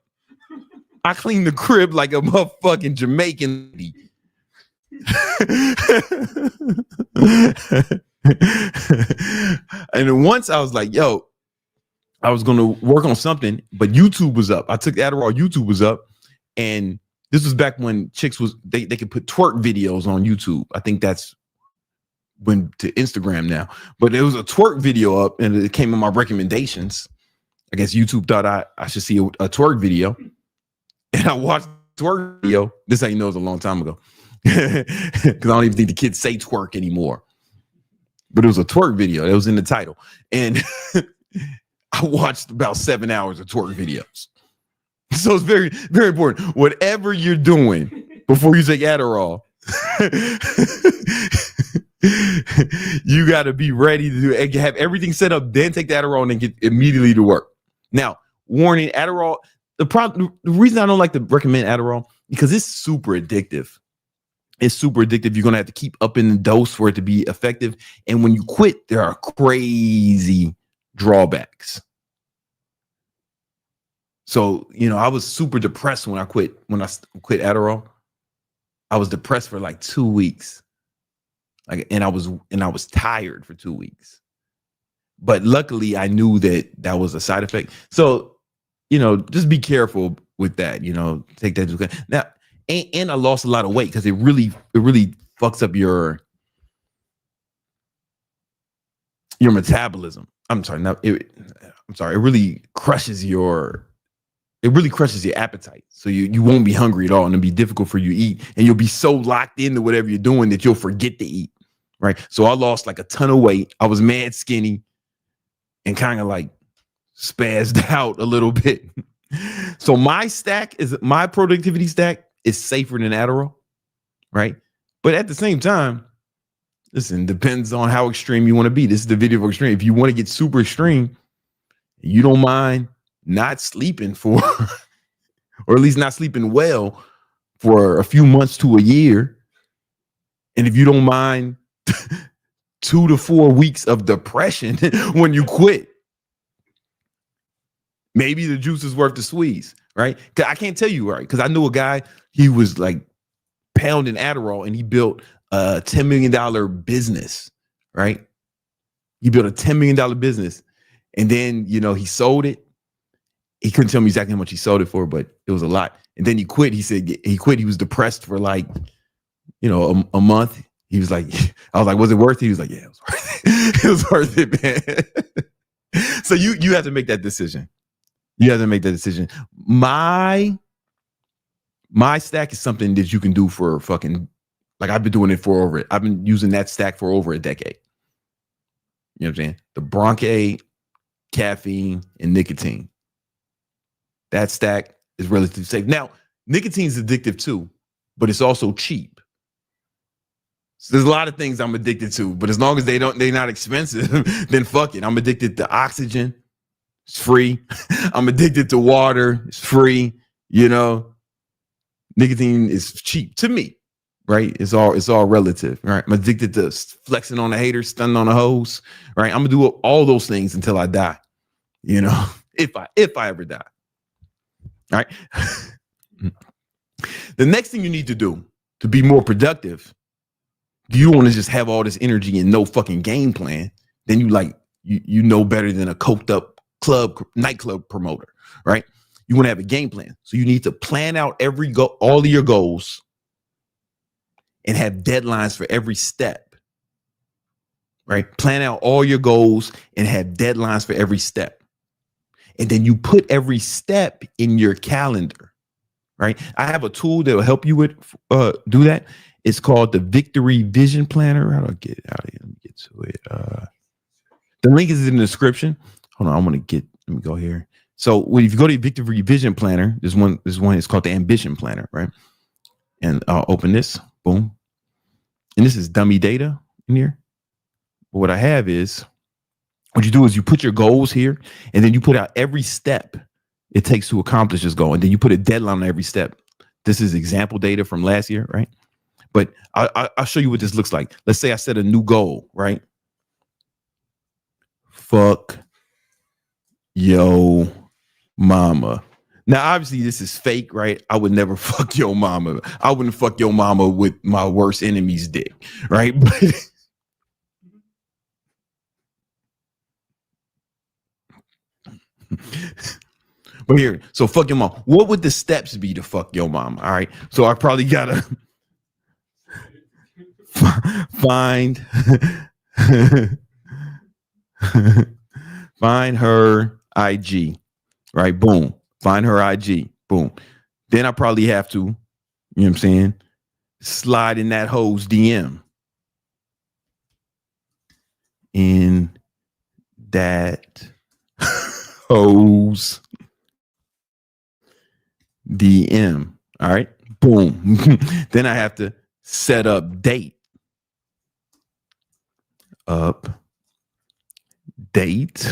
I cleaned the crib like a motherfucking Jamaican lady. And then once I was like, yo, I was going to work on something, but YouTube was up. I took Adderall, YouTube was up. And this was back when chicks they could put twerk videos on YouTube. I think that's went to Instagram now. But there was a twerk video up, and it came in my recommendations. I guess YouTube thought I should see a twerk video, and I watched the twerk video. This how you know it was a long time ago, because I don't even think the kids say twerk anymore. But it was a twerk video. It was in the title, and I watched about 7 hours of twerk videos. So it's very, very important. Whatever you're doing before you take Adderall, you got to be ready to do it. Have everything set up, then take the Adderall and then get immediately to work. Now, warning, Adderall, the reason I don't like to recommend Adderall, because it's super addictive. It's super addictive. You're going to have to keep up in the dose for it to be effective. And when you quit, there are crazy drawbacks. So, I was super depressed when I quit Adderall. I was depressed for like 2 weeks. And I was tired for 2 weeks. But luckily I knew that was a side effect. So, just be careful with that, take that into account. Now, and I lost a lot of weight because it really fucks up your metabolism. It really crushes your appetite. So you won't be hungry at all, and it'll be difficult for you to eat, and you'll be so locked into whatever you're doing that you'll forget to eat. Right. So I lost like a ton of weight. I was mad skinny and kind of like spazzed out a little bit. So my productivity stack is safer than Adderall. Right. But at the same time, listen, depends on how extreme you want to be. This is the video of extreme. If you want to get super extreme, you don't mind not sleeping for, or at least not sleeping well for a few months to a year. And if you don't mind 2 to 4 weeks of depression when you quit, maybe the juice is worth the squeeze, right? Because I can't tell you, right? Because I knew a guy, he was like pounding Adderall and he built a $10 million business, right? He built a $10 million business. And then, he sold it. He couldn't tell me exactly how much he sold it for, but it was a lot. And then he quit. He said he quit. He was depressed for like, a month. He was like, I was like, was it worth it? He was like, yeah, it was worth it. It was worth it, man. So you have to make that decision. You have to make that decision. My stack is something that you can do for fucking, like I've been using that stack for over a decade. You know what I'm saying? The Bronchi, caffeine, and nicotine. That stack is relatively safe. Now, nicotine is addictive too, but it's also cheap. So there's a lot of things I'm addicted to, but as long as they're not expensive, then fuck it. I'm addicted to oxygen. It's free. I'm addicted to water. It's free. Nicotine is cheap to me, right? It's all relative, right? I'm addicted to flexing on the haters, stunning on the hoes, right? I'm gonna do all those things until I die, if I ever die. All right. The next thing you need to do to be more productive, you want to just have all this energy and no fucking game plan, then you know better than a coked up nightclub promoter, right? You want to have a game plan. So you need to plan out all of your goals and have deadlines for every step, right? Plan out all your goals and have deadlines for every step. And then you put every step in your calendar, right? I have a tool that will help you with do that. It's called the Victory Vision Planner. How do I get it out of here? Let me get to it. The link is in the description. Hold on, let me go here. So if you go to Victory Vision Planner, there's one, it's called the Ambition Planner, right? And I'll open this, boom. And this is dummy data in here. But what I have is, what you do is you put your goals here, and then you put out every step it takes to accomplish this goal. And then you put a deadline on every step. This is example data from last year, right? But I'll show you what this looks like. Let's say I set a new goal, right? Fuck yo mama. Now, obviously, this is fake, right? I would never fuck your mama. I wouldn't fuck your mama with my worst enemy's dick, right? But here, so fuck your mom. What would the steps be to fuck your mom? All right. So I probably gotta find find her IG, right? Boom. Find her IG. Boom. Then I probably have to, you know what I'm saying, slide in that hoe's DM. In that hoe's DM. All right. Boom. Then I have to set up date. Date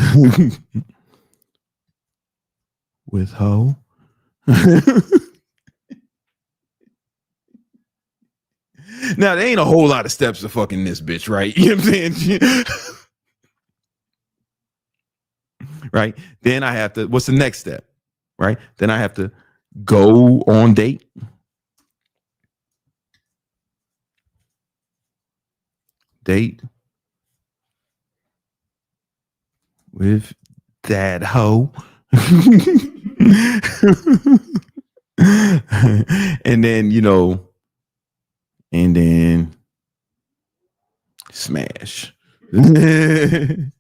with hoe. Now, there ain't a whole lot of steps to fucking this bitch, right? You know what I'm saying? Right? Then I have to, what's the next step? Right? Then I have to go on date. Date with that hoe. And then, you know, and then smash that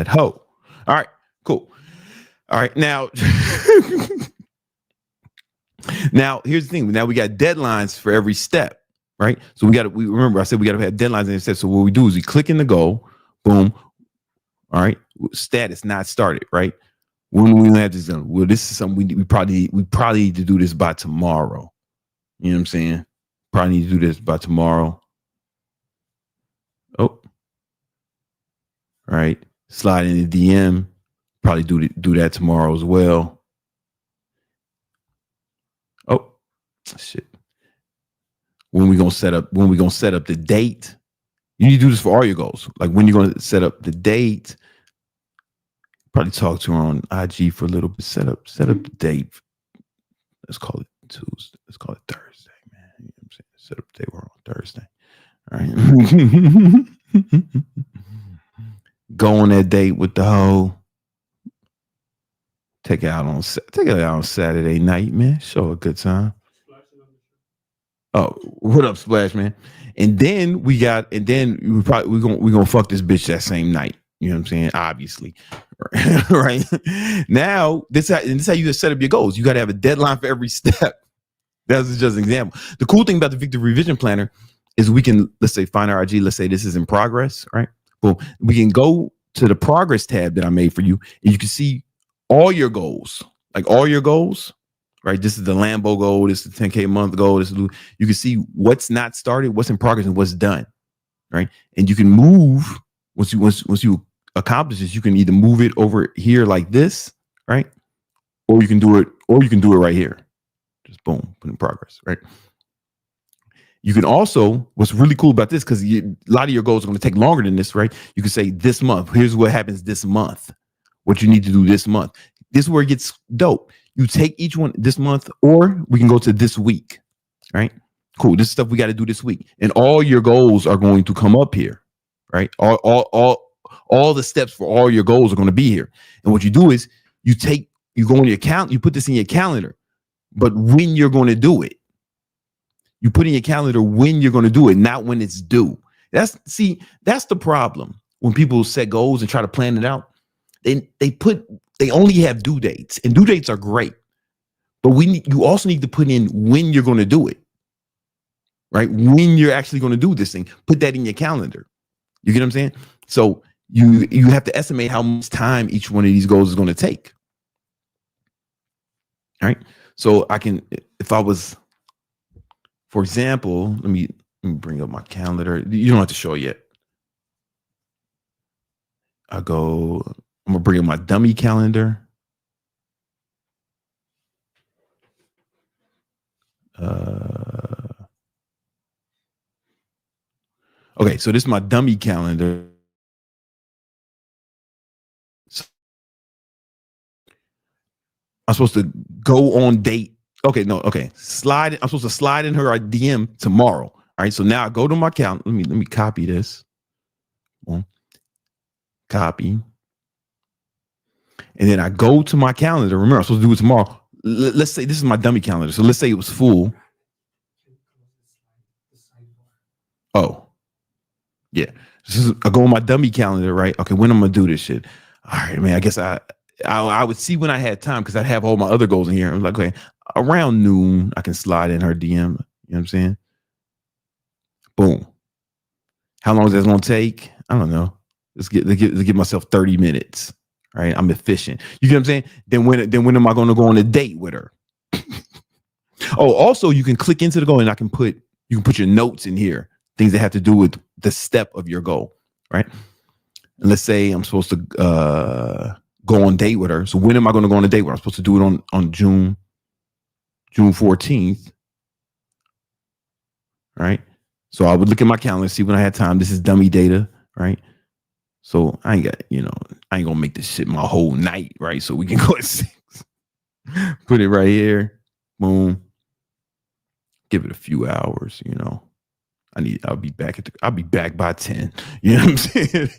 hoe. All right, cool. All right, now now here's the thing. Now we got deadlines for every step, right? So we remember I said we got to have deadlines in every step. So what we do is we click in the goal, boom. All right, status not started, right? When we have this done, well, this is something we probably need to do this by tomorrow. You know what I'm saying? Probably need to do this by tomorrow. Oh, all right. Slide in the DM. Probably do that tomorrow as well. Oh, shit. When we gonna set up the date? You need to do this for all your goals. Like when you're gonna set up the date. Probably talk to her on IG for a little bit. Set up the date. Let's call it Tuesday. Let's call it Thursday, man. You know what I'm saying? Set up the date. We're on Thursday. All right. Go on that date with the hoe. Take it out on Saturday night, man. Show a good time. Oh, what up, Splash, man? And then we're gonna fuck this bitch that same night. You know what I'm saying? Obviously. Right. Now, this is how you set up your goals. You got to have a deadline for every step. That's just an example. The cool thing about the Victory Revision Planner is we can, let's say, find our IG. Let's say this is in progress, right? Boom. We can go to the progress tab that I made for you, and you can see all your goals, like all your goals, right? This is the Lambo goal. This is the 10K a month goal. You can see what's not started, what's in progress, and what's done, right? And you can move once you accomplish this. You can either move it over here like this, right? Or you can do it right here. Just boom, put in progress, right? You can also, what's really cool about this, because a lot of your goals are going to take longer than this, right? You can say this month, here's what happens this month, what you need to do this month. This is where it gets dope. You take each one this month, or we can go to this week, right? Cool. This stuff we got to do this week. And all your goals are going to come up here, right? All the steps for all your goals are going to be here. And what you do is you go on your account, you put this in your calendar, but when you're going to do it, you put in your calendar when you're going to do it, not when it's due. That's the problem. When people set goals and try to plan it out, they only have due dates, and due dates are great, but you also need to put in when you're going to do it, right? When you're actually going to do this thing, put that in your calendar. You get what I'm saying? So you have to estimate how much time each one of these goals is going to take. All right. So I can, if I was, for example, let me bring up my calendar. You don't have to show it yet. I'm gonna bring up my dummy calendar. Okay, so this is my dummy calendar. I'm supposed to go on date. Okay, no, okay. I'm supposed to slide in her DM tomorrow. All right, so now I go to my account. Let me copy this. Copy. And then I go to my calendar. Remember, I'm supposed to do it tomorrow. Let's say this is my dummy calendar. So let's say it was full. Oh, yeah. I go on my dummy calendar, right? Okay, when I'm gonna do this shit? All right, man. I guess I would see when I had time because I'd have all my other goals in here. I'm like, okay, around noon, I can slide in her DM. You know what I'm saying? Boom. How long is that gonna take? I don't know. Let's give myself 30 minutes. Right? I'm efficient. You get what I'm saying? Then when am I gonna go on a date with her? Oh, also you can click into the goal and you can put your notes in here, things that have to do with the step of your goal, right? And let's say I'm supposed to go on date with her. So when am I going to go on a date with her? I'm supposed to do it on June 14th, right? So I would look at my calendar, see when I had time. This is dummy data, right? So I ain't gonna make this shit my whole night, right? So we can go at 6. Put it right here. Boom. Give it a few hours, you know. I'll be back by 10. You know what I'm saying?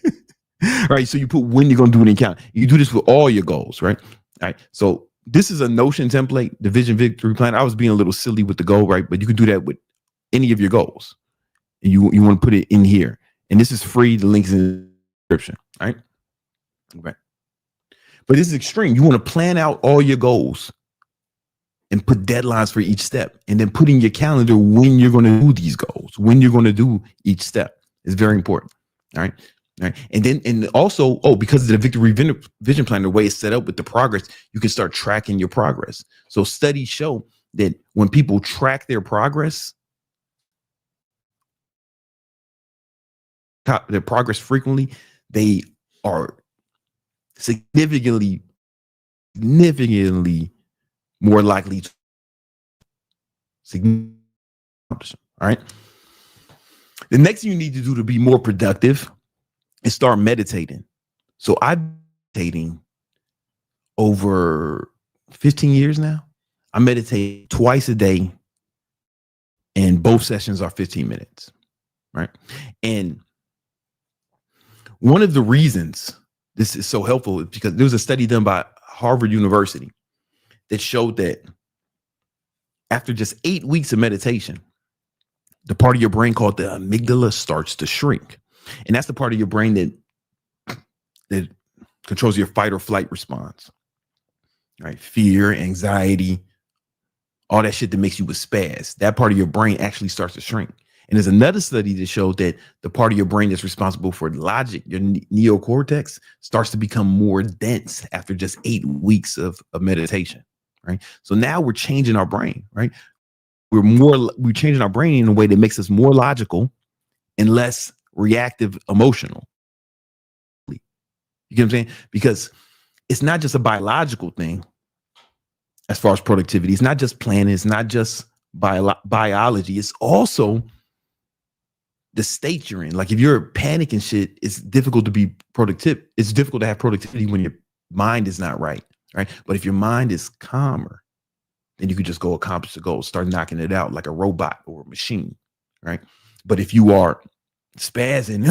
Right. So you put when you're gonna do it in count. You do this with all your goals, right? All right. So this is a Notion template, the Vision Victory Plan. I was being a little silly with the goal, right? But you can do that with any of your goals. And you want to put it in here. And this is free. The link's in the description. All right. Okay. But this is extreme. You want to plan out all your goals and put deadlines for each step, and then put in your calendar when you're going to do these goals, when you're going to do each step. Is very important. All right. All right. And also, because of the Victory Vision Plan, the way it's set up with the progress, you can start tracking your progress. So studies show that when people track their progress frequently, they are significantly more likely to accomplish. All right. The next thing you need to do to be more productive is start meditating. So I've been meditating over 15 years now. I meditate twice a day, and both sessions are 15 minutes. Right. And one of the reasons this is so helpful is because there was a study done by Harvard University that showed that after just 8 weeks of meditation, the part of your brain called the amygdala starts to shrink. And that's the part of your brain that controls your fight or flight response, right? Fear, anxiety, all that shit that makes you a spaz. That part of your brain actually starts to shrink. And there's another study that showed that the part of your brain that's responsible for logic, your neocortex, starts to become more dense after just 8 weeks of meditation, right? So now we're changing our brain, right? We're changing our brain in a way that makes us more logical and less reactive emotional. You get what I'm saying? Because it's not just a biological thing as far as productivity. It's not just planning. It's not just biology. It's also the state you're in. Like if you're panicking shit, it's difficult to be productive. It's difficult to have productivity when your mind is not right. Right. But if your mind is calmer, then you could just go accomplish the goal, start knocking it out like a robot or a machine. Right. But if you are spazzing,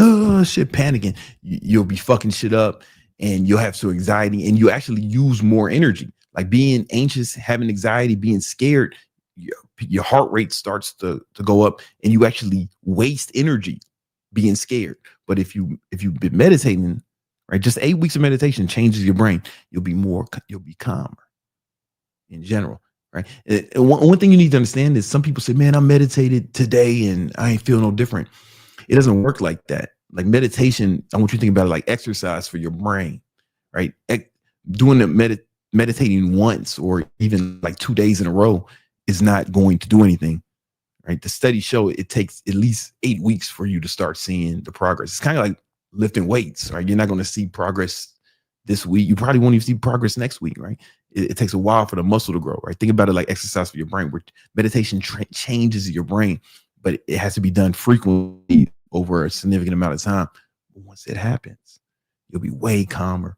panicking, you'll be fucking shit up and you'll have some anxiety and you actually use more energy. Like being anxious, having anxiety, being scared, your heart rate starts to go up and you actually waste energy being scared. But if you've been meditating, right, just 8 weeks of meditation changes your brain. You'll be calmer in general. Right. And one thing you need to understand is some people say, man, I meditated today and I ain't feel no different. It doesn't work like that. Like meditation, I want you to think about it like exercise for your brain, right? Doing the meditating once or even like 2 days in a row is not going to do anything, right? The studies show it takes at least 8 weeks for you to start seeing the progress. It's kind of like lifting weights, right? You're not going to see progress this week. You probably won't even see progress next week, right? It takes a while for the muscle to grow, right? Think about it like exercise for your brain, where meditation changes your brain, but it has to be done frequently over a significant amount of time. But once it happens, you'll be way calmer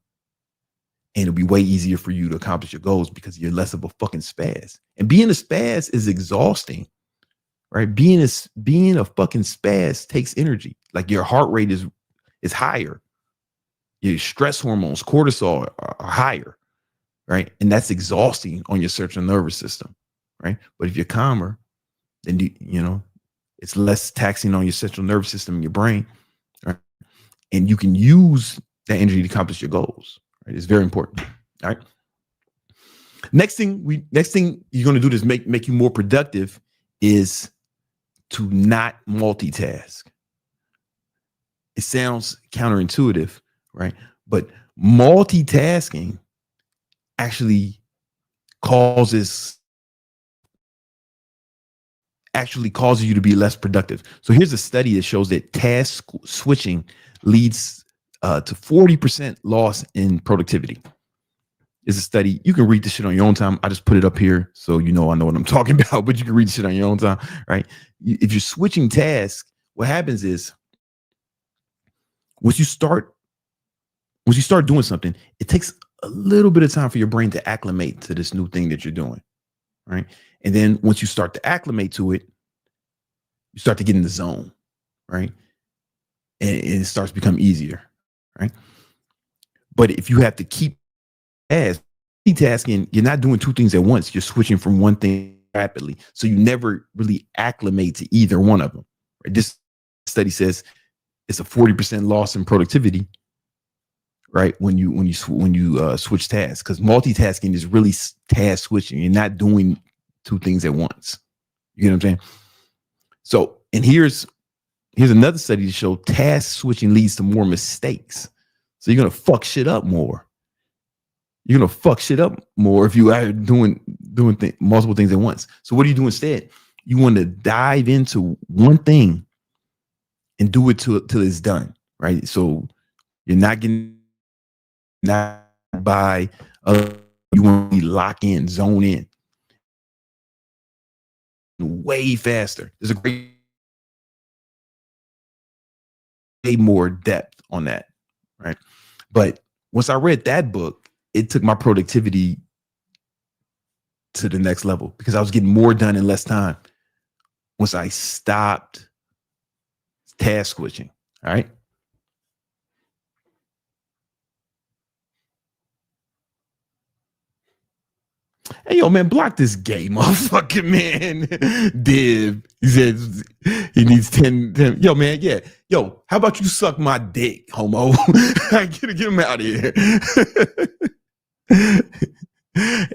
and it'll be way easier for you to accomplish your goals because you're less of a fucking spaz. And being a spaz is exhausting, right? Being a fucking spaz takes energy. Like your heart rate is higher. Your stress hormones, cortisol are higher, right? And that's exhausting on your central nervous system, right? But if you're calmer, then you know It's less taxing on your central nervous system and your brain, right? And you can use that energy to accomplish your goals. Right? It's very important. All right. Next thing you're going to do to make you more productive is to not multitask. It sounds counterintuitive, right? But multitasking actually causes you to be less productive. So here's a study that shows that task switching leads to 40% loss in productivity. It's a study. You can read this shit on your own time. I just put it up here so I know what I'm talking about, but you can read the shit on your own time, right? If you're switching tasks, what happens is once you start doing something, it takes a little bit of time for your brain to acclimate to this new thing that you're doing, right? And then once you start to acclimate to it, you start to get in the zone, right? And it starts to become easier, right? But if you have to keep multitasking, you're not doing two things at once. You're switching from one thing rapidly. So you never really acclimate to either one of them. Right? This study says it's a 40% loss in productivity, right? When you switch tasks, because multitasking is really task switching. You're not doing two things at once. You know what I'm saying? So, and here's another study to show task switching leads to more mistakes. So you're gonna fuck shit up more. You're gonna fuck shit up more if you are doing multiple things at once. So what do you do instead? You want to dive into one thing and do it till it's done, right? So you're not getting by you want to lock in, zone in way faster. There's a way more depth on that, right? But once I read that book, it took my productivity to the next level because I was getting more done in less time once I stopped task switching. All right. Hey, yo, man, block this gay motherfucking man. Div. He says he needs 10. Yo, man, yeah. Yo, how about you suck my dick, homo? Get him out of here.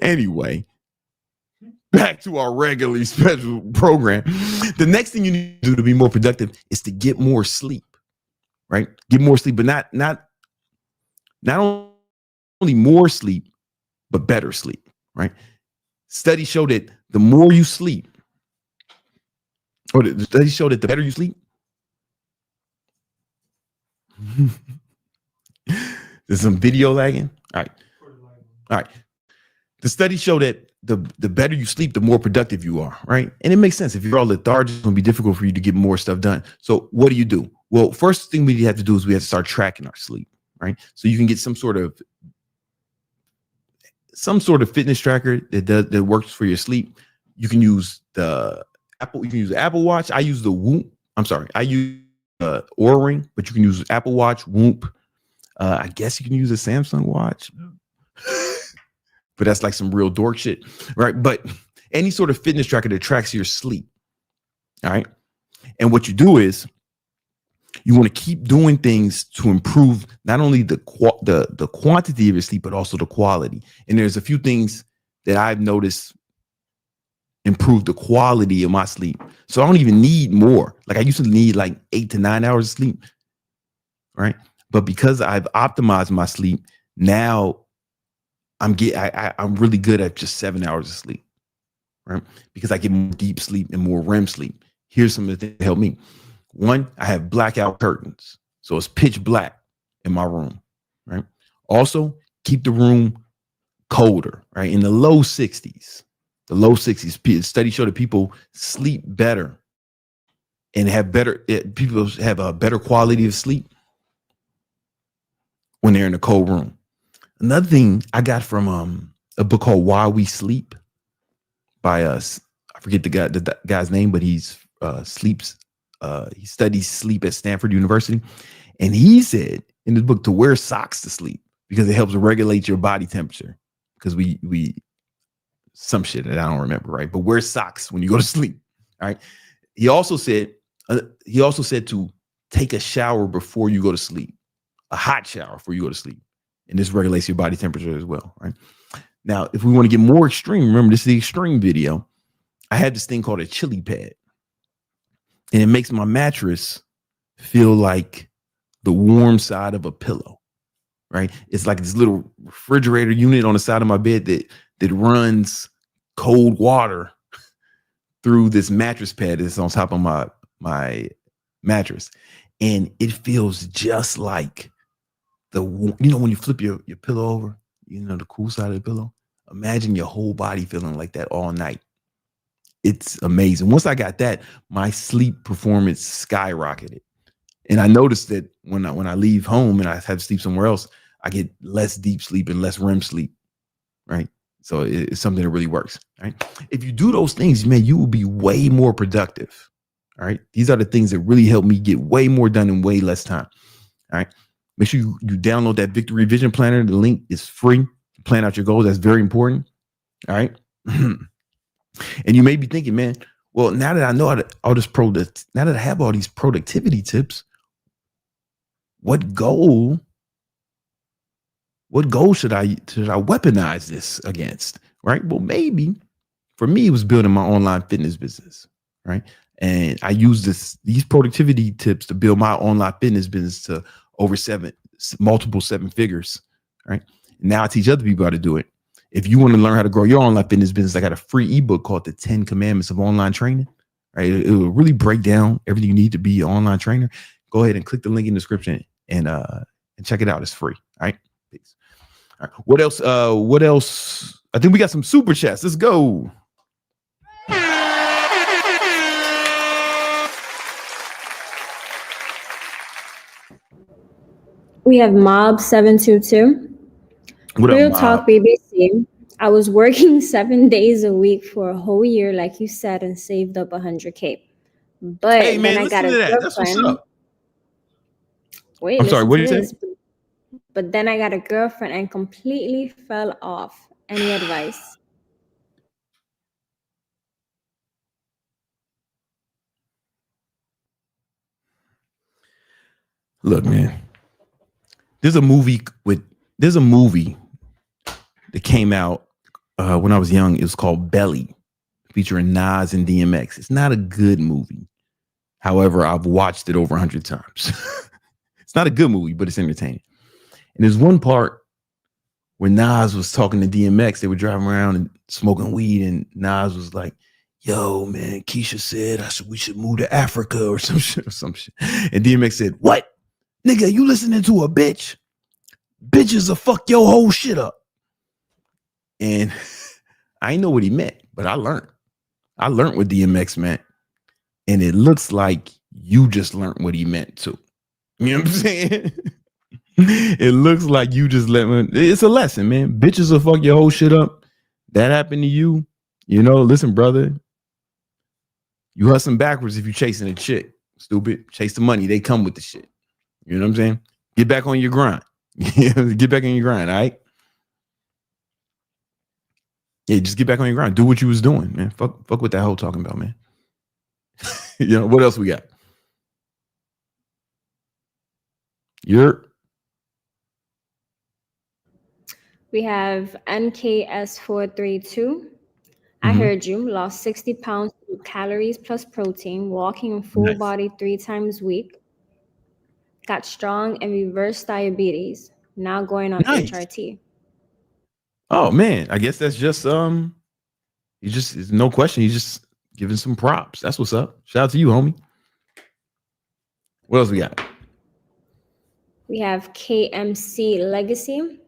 Anyway, back to our regularly scheduled program. The next thing you need to do to be more productive is to get more sleep, right? Get more sleep, but not only more sleep, but better sleep, right? Studies show that the more you sleep, or the studies show that the better you sleep. There's some video lagging. All right. The studies show that the better you sleep, the more productive you are, right? And it makes sense. If you're all lethargic, it's going to be difficult for you to get more stuff done. So what do? Well, first thing we have to do is we have to start tracking our sleep, right? So you can get some sort of fitness tracker that works for your sleep. You can use the Apple Watch. I use the Whoop. I use Oura Ring, but you can use Apple Watch, Whoop. I guess you can use a Samsung watch. But that's like some real dork shit, right? But any sort of fitness tracker that tracks your sleep, all right? And what you do is you want to keep doing things to improve not only the quantity of your sleep, but also the quality. And there's a few things that I've noticed improve the quality of my sleep. So I don't even need more. Like I used to need like 8 to 9 hours of sleep, right? But because I've optimized my sleep, now I'm really good at just 7 hours of sleep, right? Because I get more deep sleep and more REM sleep. Here's some of the things that help me. One, I have blackout curtains. So it's pitch black in my room, right? Also, keep the room colder, right? In the low 60s. The low 60s. Studies show that people sleep better and people have a better quality of sleep when they're in a cold room. Another thing I got from a book called Why We Sleep by I forget the guy's name, but he studies sleep at Stanford University. And he said in his book to wear socks to sleep because it helps regulate your body temperature. Because we some shit that I don't remember, right? But wear socks when you go to sleep. All right. he also said to take a shower before you go to sleep, a hot shower before you go to sleep. And this regulates your body temperature as well, right? Now, if we want to get more extreme, remember, this is the extreme video. I have this thing called a chili pad. And it makes my mattress feel like the warm side of a pillow, right? It's like this little refrigerator unit on the side of my bed that runs cold water through this mattress pad that's on top of my mattress. And it feels just like when you flip your pillow over, the cool side of the pillow. Imagine your whole body feeling like that all night. It's amazing. Once I got that, my sleep performance skyrocketed. And I noticed that when I leave home and I have to sleep somewhere else, I get less deep sleep and less REM sleep, right? So it's something that really works, right? If you do those things, man, you will be way more productive, all right? These are the things that really help me get way more done in way less time, all right? Make sure you download that Victory Vision Planner. The link is free. Plan out your goals. That's very important, all right? And you may be thinking, man, well, now that I know now that I have all these productivity tips, what goal should I weaponize this against? Right. Well, maybe for me, it was building my online fitness business. Right. And I use these productivity tips to build my online fitness business to over multiple seven figures. Right. Now I teach other people how to do it. If you want to learn how to grow your online fitness business, I got a free ebook called The 10 Commandments of Online Training. Right. It will really break down everything you need to be an online trainer. Go ahead and click the link in the description and check it out. It's free. All right. Peace. All right. What else? I think we got some super chats. Let's go. We have Mob 722. Real talk, BBC. I was working 7 days a week for a whole year, like you said, and saved up $100K. But hey, man, then I got a girlfriend. That's what's up. Wait, I'm sorry. What did you say? But then I got a girlfriend and completely fell off. Any advice? Look, man. There's a movie that came out when I was young. It was called Belly, featuring Nas and DMX. It's not a good movie. However, I've watched it over 100 times. It's not a good movie, but it's entertaining. And there's one part where Nas was talking to DMX. They were driving around and smoking weed, and Nas was like, "Yo, man, Keisha said we should move to Africa or some shit." And DMX said, "What? Nigga, you listening to a bitch? Bitches will fuck your whole shit up." And I know what he meant, but I learned what DMX meant. And it looks like you just learned what he meant too. You know what I'm saying? It looks like you just it's a lesson, man. Bitches will fuck your whole shit up. That happened to you. Listen, brother. You hustling backwards if you chasing a chick. Stupid. Chase the money. They come with the shit. You know what I'm saying? Get back on your grind. Get back on your grind, all right? Yeah, just get back on your grind. Do what you was doing, man. Fuck what that hoe talking about, man. What else we got? We have NKS432. I heard you. Lost 60 pounds with calories plus protein, walking full body 3 times a week. Got strong and reversed diabetes. Now going on HRT. Oh man, I guess that's just no question. He's just giving some props. That's what's up. Shout out to you, homie. What else we got? We have KMC Legacy.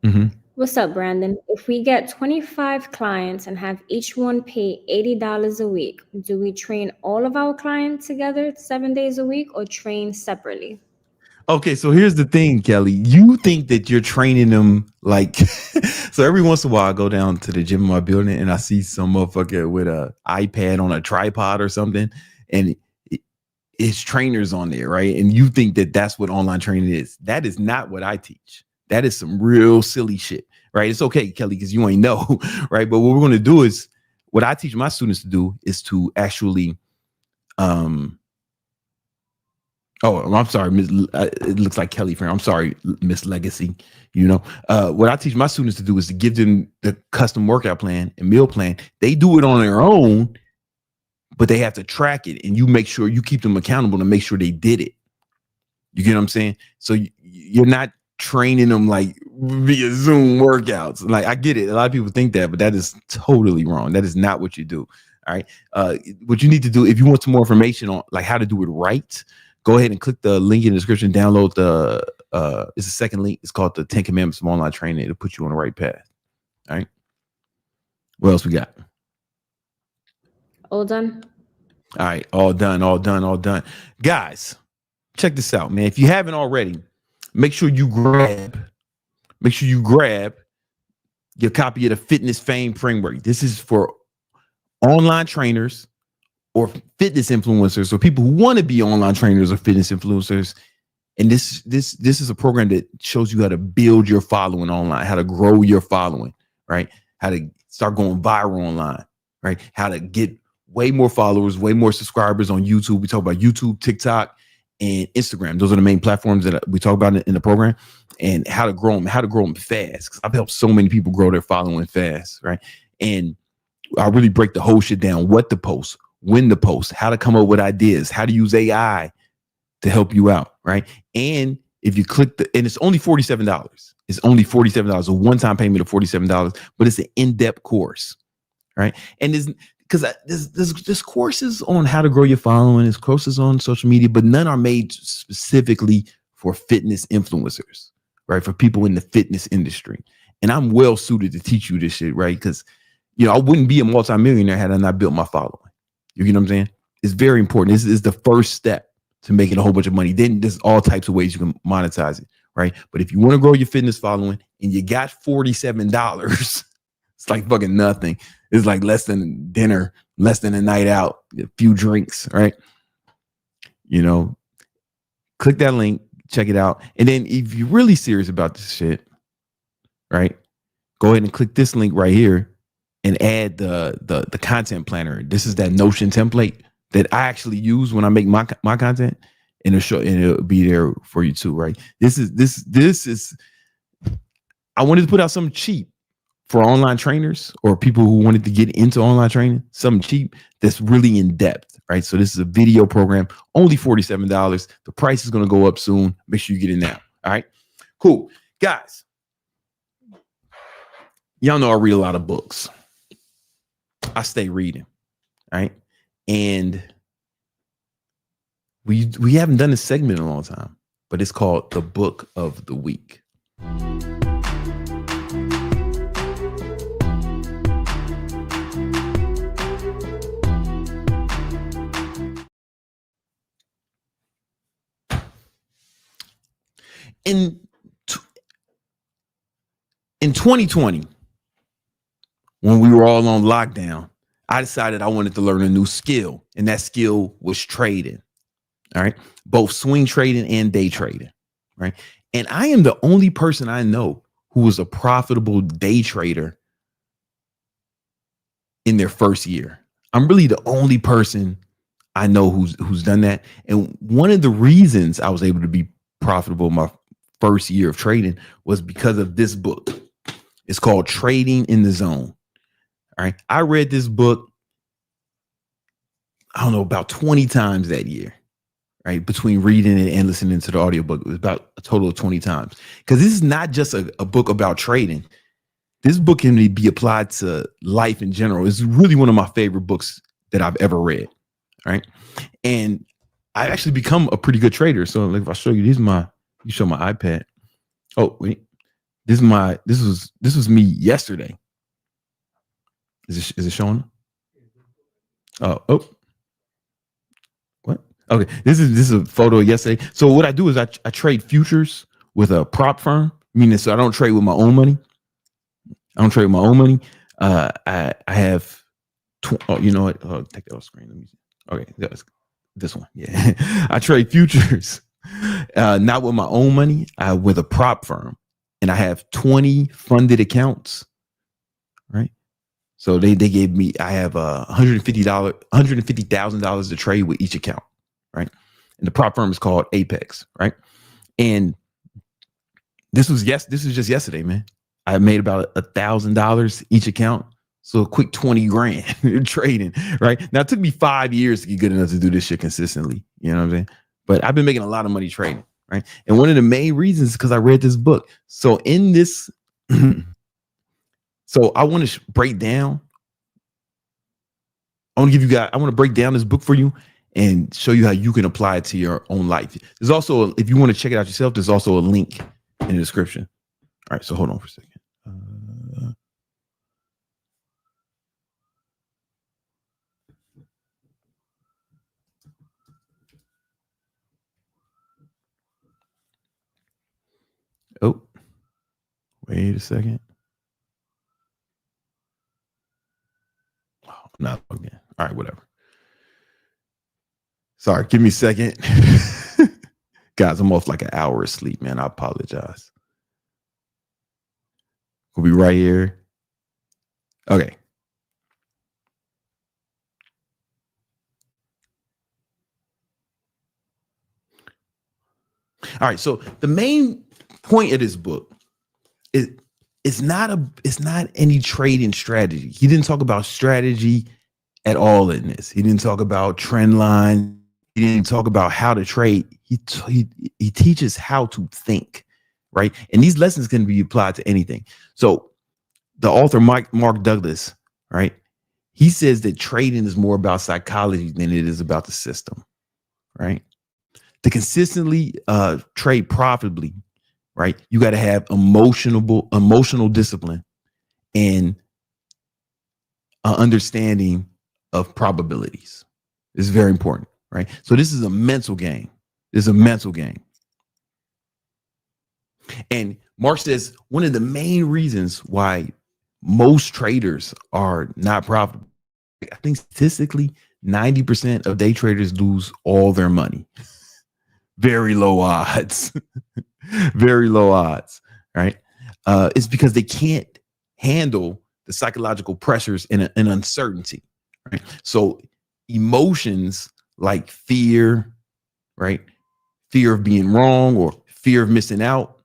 Mm-hmm. What's up, Brandon? If we get 25 clients and have each one pay $80 a week, do we train all of our clients together 7 days a week or train separately? Okay, so here's the thing, Kelly. You think that you're training them like so every once in a while I go down to the gym in my building and I see some motherfucker with a iPad on a tripod or something, and it's trainers on there, right? And you think that that's what online training is. That is not what I teach. That is some real silly shit, right? It's okay, Kelly, because you ain't know, right? But what we're going to do is, what I teach my students to do is to actually Oh, I'm sorry, Miss. It looks like Kelly friend. I'm sorry, Miss Legacy. You know, what I teach my students to do is to give them the custom workout plan and meal plan. They do it on their own, but they have to track it, and you make sure you keep them accountable to make sure they did it. You get what I'm saying? So you're not training them like via Zoom workouts. Like, I get it. A lot of people think that, but that is totally wrong. That is not what you do. All right. What you need to do, if you want some more information on like how to do it right, go ahead and click the link in the description. Download the it's the second link. It's called the 10 Commandments of Online Training. It'll put you on the right path. All right. What else we got? All done. All right. All done. Guys, check this out, man. If you haven't already, make sure you grab your copy of the Fitness Fame Framework. This is for online trainers or fitness influencers, or people who want to be online trainers or fitness influencers. And this is a program that shows you how to build your following online, how to grow your following, right? How to start going viral online, right? How to get way more followers, way more subscribers on YouTube. We talk about YouTube, TikTok, and Instagram. Those are the main platforms that we talk about in the program, and how to grow them fast. Because I've helped so many people grow their following fast, right? And I really break the whole shit down: what to post, when to post, how to come up with ideas, how to use AI to help you out, right? And if you click and it's only $47. It's only $47, a one-time payment of $47, but it's an in-depth course, right? And there's courses on how to grow your following, there's courses on social media, but none are made specifically for fitness influencers, right? For people in the fitness industry. And I'm well suited to teach you this shit, right? Because, you know, I wouldn't be a multimillionaire had I not built my following. You get what I'm saying? It's very important. This is the first step to making a whole bunch of money. Then there's all types of ways you can monetize it, right? But if you want to grow your fitness following and you got $47, it's like fucking nothing. It's like less than dinner, less than a night out, a few drinks, right? You know, click that link, check it out. And then if you're really serious about this shit, right, go ahead and click this link right here and add the content planner. This is that Notion template that I actually use when I make my content, and it'll be there for you too, right? This is I wanted to put out something cheap for online trainers or people who wanted to get into online training, something cheap that's really in depth, right? So this is a video program, only $47. The price is going to go up soon. Make sure you get in now. All right, cool. Guys, y'all know I read a lot of books. I stay reading, all right? And we haven't done this segment in a long time, but it's called the Book of the Week. In 2020, when we were all on lockdown, I decided I wanted to learn a new skill, and that skill was trading. All right, both swing trading and day trading, right? And I am the only person I know who was a profitable day trader in their first year. I'm really the only person I know who's done that. And one of the reasons I was able to be profitable my first year of trading was because of this book. It's called Trading in the Zone. All right. I read this book, I don't know, about 20 times that year, right? Between reading it and listening to the audiobook, it was about a total of 20 times. Because this is not just a book about trading. This book can be applied to life in general. It's really one of my favorite books that I've ever read. All right. And I actually become a pretty good trader. So like if I show you, you show my iPad. Oh, wait. This was me yesterday. Is it showing? Oh. What? Okay. This is a photo of yesterday. So what I do is I trade futures with a prop firm, meaning so I don't trade with my own money. I have, you know what? Oh, take that off screen. Let me see. Okay, that's this one. Yeah, I trade futures, not with my own money. With a prop firm, and I have 20 funded accounts. Right. So they gave me, I have $150,000 to trade with each account, right? And the prop firm is called Apex, right? And this was just yesterday, man. I made about $1,000 each account. So a quick 20 grand trading, right? Now it took me 5 years to get good enough to do this shit consistently. You know what I'm saying? But I've been making a lot of money trading, right? And one of the main reasons is because I read this book. So in this, so I want to break down. I want to break down this book for you and show you how you can apply it to your own life. There's also, if you want to check it out yourself, there's also a link in the description. All right, so hold on for a second. Oh, wait a second. Oh, I'm not plugged in. All right, whatever. Sorry, give me a second. Guys, I'm off like an hour of sleep, man. I apologize. We'll be right here. Okay. All right, so the main point of this book is it's not any trading strategy. He didn't talk about strategy at all in this. He didn't talk about trend line. He didn't talk about how to trade. He teaches how to think, right? And these lessons can be applied to anything. So the author Mark Douglas, right? He says that trading is more about psychology than it is about the system, right? To consistently trade profitably, right? You got to have emotional discipline and understanding of probabilities. It's very important, right? So this is a mental game. This is a mental game. And Mark says one of the main reasons why most traders are not profitable, I think statistically 90% of day traders lose all their money. Very low odds. Very low odds, right? It's because they can't handle the psychological pressures and uncertainty, right? So emotions like fear, right? Fear of being wrong or fear of missing out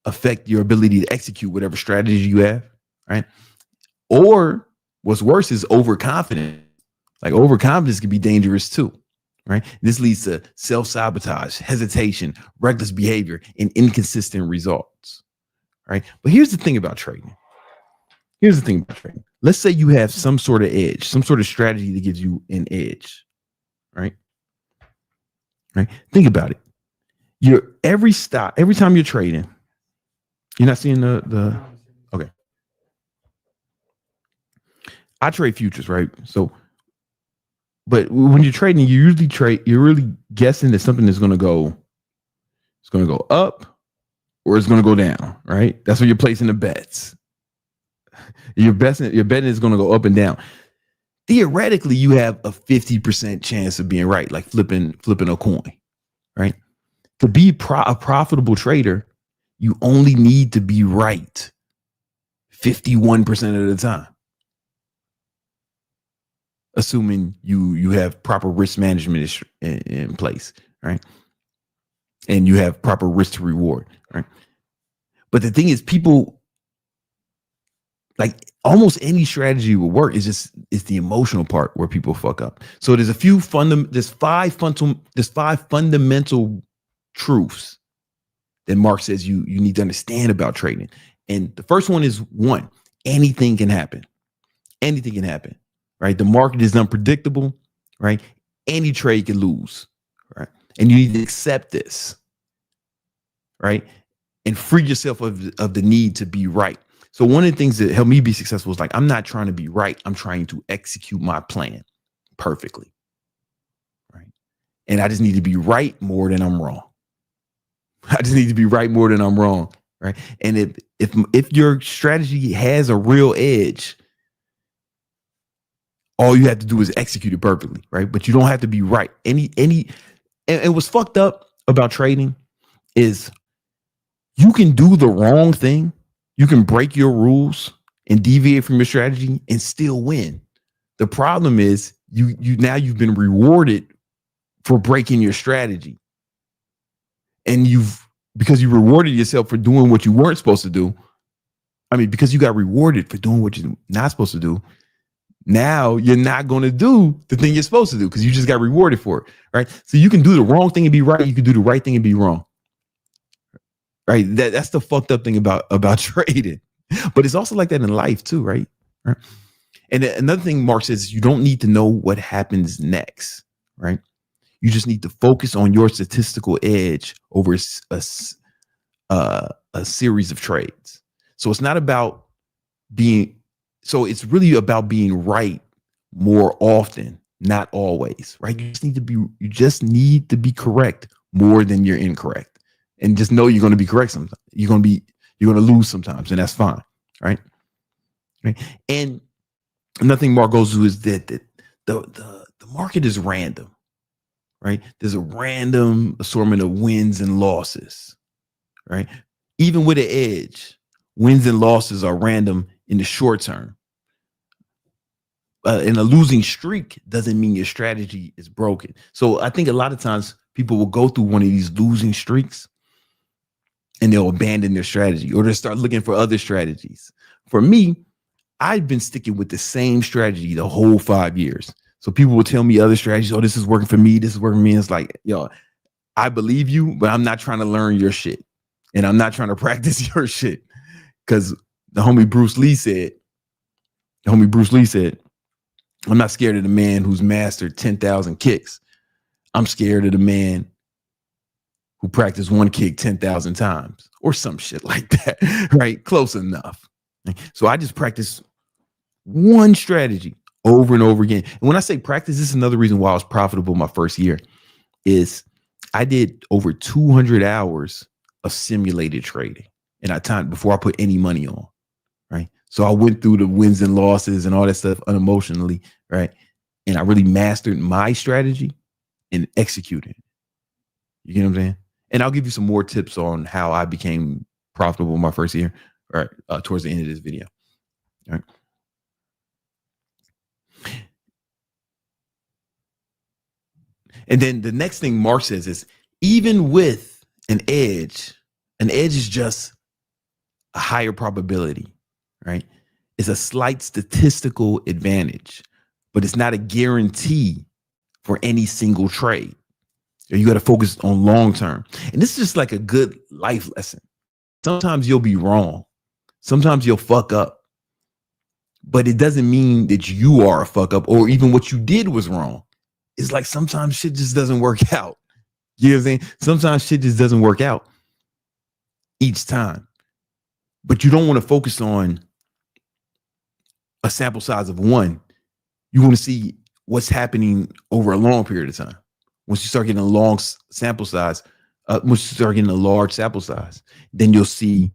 affect your ability to execute whatever strategy you have, right? Or what's worse is overconfidence. Like overconfidence can be dangerous too, right? This leads to self-sabotage, hesitation, reckless behavior, and inconsistent results, right? But here's the thing about trading. Let's say you have some sort of edge, some sort of strategy that gives you an edge, right? Think about it. Every time you're trading, you're not seeing the okay. I trade futures, right? So, but when you're trading, you're really guessing that something is going to go up or it's going to go down, right? That's when you're placing the bets. Your betting is going to go up and down. Theoretically, you have a 50% chance of being right, like flipping a coin, right? To be a profitable trader, you only need to be right 51% of the time, assuming you have proper risk management in place, right? And you have proper risk to reward, right? But the thing is, people, like almost any strategy will work. It's the emotional part where people fuck up. So there's five fundamental truths that Mark says you need to understand about trading. And the first one is one, anything can happen. Anything can happen, right? The market is unpredictable, right? Any trade can lose, right? And you need to accept this, right? And free yourself of the need to be right. So one of the things that helped me be successful is like, I'm not trying to be right. I'm trying to execute my plan perfectly, right? And I just need to be right more than I'm wrong. I just need to be right more than I'm wrong, right? And if your strategy has a real edge, all you have to do is execute it perfectly, right? But you don't have to be right. And what's fucked up about trading is you can do the wrong thing. You can break your rules and deviate from your strategy and still win. The problem is you've been rewarded for breaking your strategy. And because you rewarded yourself for doing what you weren't supposed to do. I mean, because you got rewarded for doing what you're not supposed to do. Now you're not going to do the thing you're supposed to do because you just got rewarded for it. Right. So you can do the wrong thing and be right. You can do the right thing and be wrong. Right. That's the fucked up thing about trading. But it's also like that in life too, right? And another thing Mark says, you don't need to know what happens next, right? You just need to focus on your statistical edge over a series of trades. So it's not about it's really about being right more often, not always, right? You just need to be correct more than you're incorrect. And just know you're going to be correct sometimes. You're going to lose sometimes, and that's fine, right? And another thing Mark goes to is that the market is random, right? There's a random assortment of wins and losses, right? Even with an edge, wins and losses are random in the short term. And a losing streak doesn't mean your strategy is broken. So I think a lot of times people will go through one of these losing streaks and they'll abandon their strategy or they'll start looking for other strategies. For me, I've been sticking with the same strategy the whole 5 years. So people will tell me other strategies. Oh, this is working for me. This is working for me. It's like, yo, I believe you, but I'm not trying to learn your shit. And I'm not trying to practice your shit. Because the homie Bruce Lee said, I'm not scared of the man who's mastered 10,000 kicks. I'm scared of the man who practiced one kick 10,000 times or some shit like that, right? Close enough. So I just practice one strategy over and over again. And when I say practice, this is another reason why I was profitable my first year is I did over 200 hours of simulated trading in that time before I put any money on, right? So I went through the wins and losses and all that stuff unemotionally, right? And I really mastered my strategy and executed it. You get what I'm saying? And I'll give you some more tips on how I became profitable my first year, right? Towards the end of this video. All right. And then the next thing Mark says is even with an edge is just a higher probability, right? It's a slight statistical advantage, but it's not a guarantee for any single trade. You got to focus on long term. And this is just like a good life lesson. Sometimes you'll be wrong. Sometimes you'll fuck up. But it doesn't mean that you are a fuck up or even what you did was wrong. It's like sometimes shit just doesn't work out. You know what I'm saying? Sometimes shit just doesn't work out each time. But you don't want to focus on a sample size of one. You want to see what's happening over a long period of time. Once you start getting a long sample size, once you start getting a large sample size, then you'll see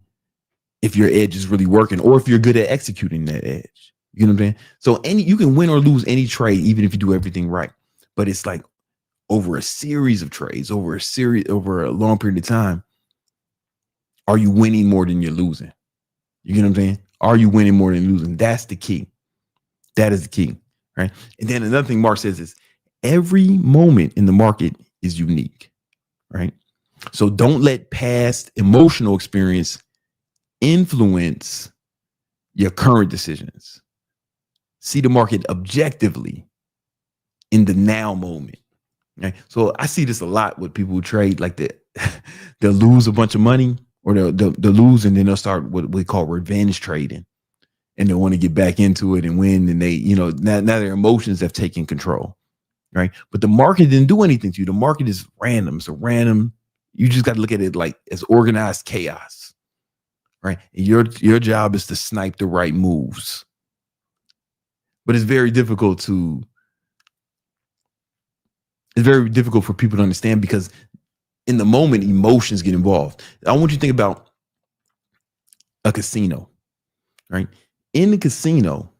if your edge is really working or if you're good at executing that edge. You know what I'm saying? So you can win or lose any trade, even if you do everything right. But it's like over a series of trades, over a long period of time, are you winning more than you're losing? You get what I'm saying? Are you winning more than losing? That's the key. That is the key, right? And then another thing Mark says is every moment in the market is unique, right? So don't let past emotional experience influence your current decisions. See the market objectively in the now moment. Right? So I see this a lot with people who trade like they'll lose a bunch of money or they'll lose and then they'll start what we call revenge trading. And they want to get back into it and win. And they, now their emotions have taken control. Right. But the market didn't do anything to you. The market is random. So random. You just got to look at it like as organized chaos. Right. And your job is to snipe the right moves. But it's very difficult for people to understand because in the moment, emotions get involved. I want you to think about a casino, right? In the casino,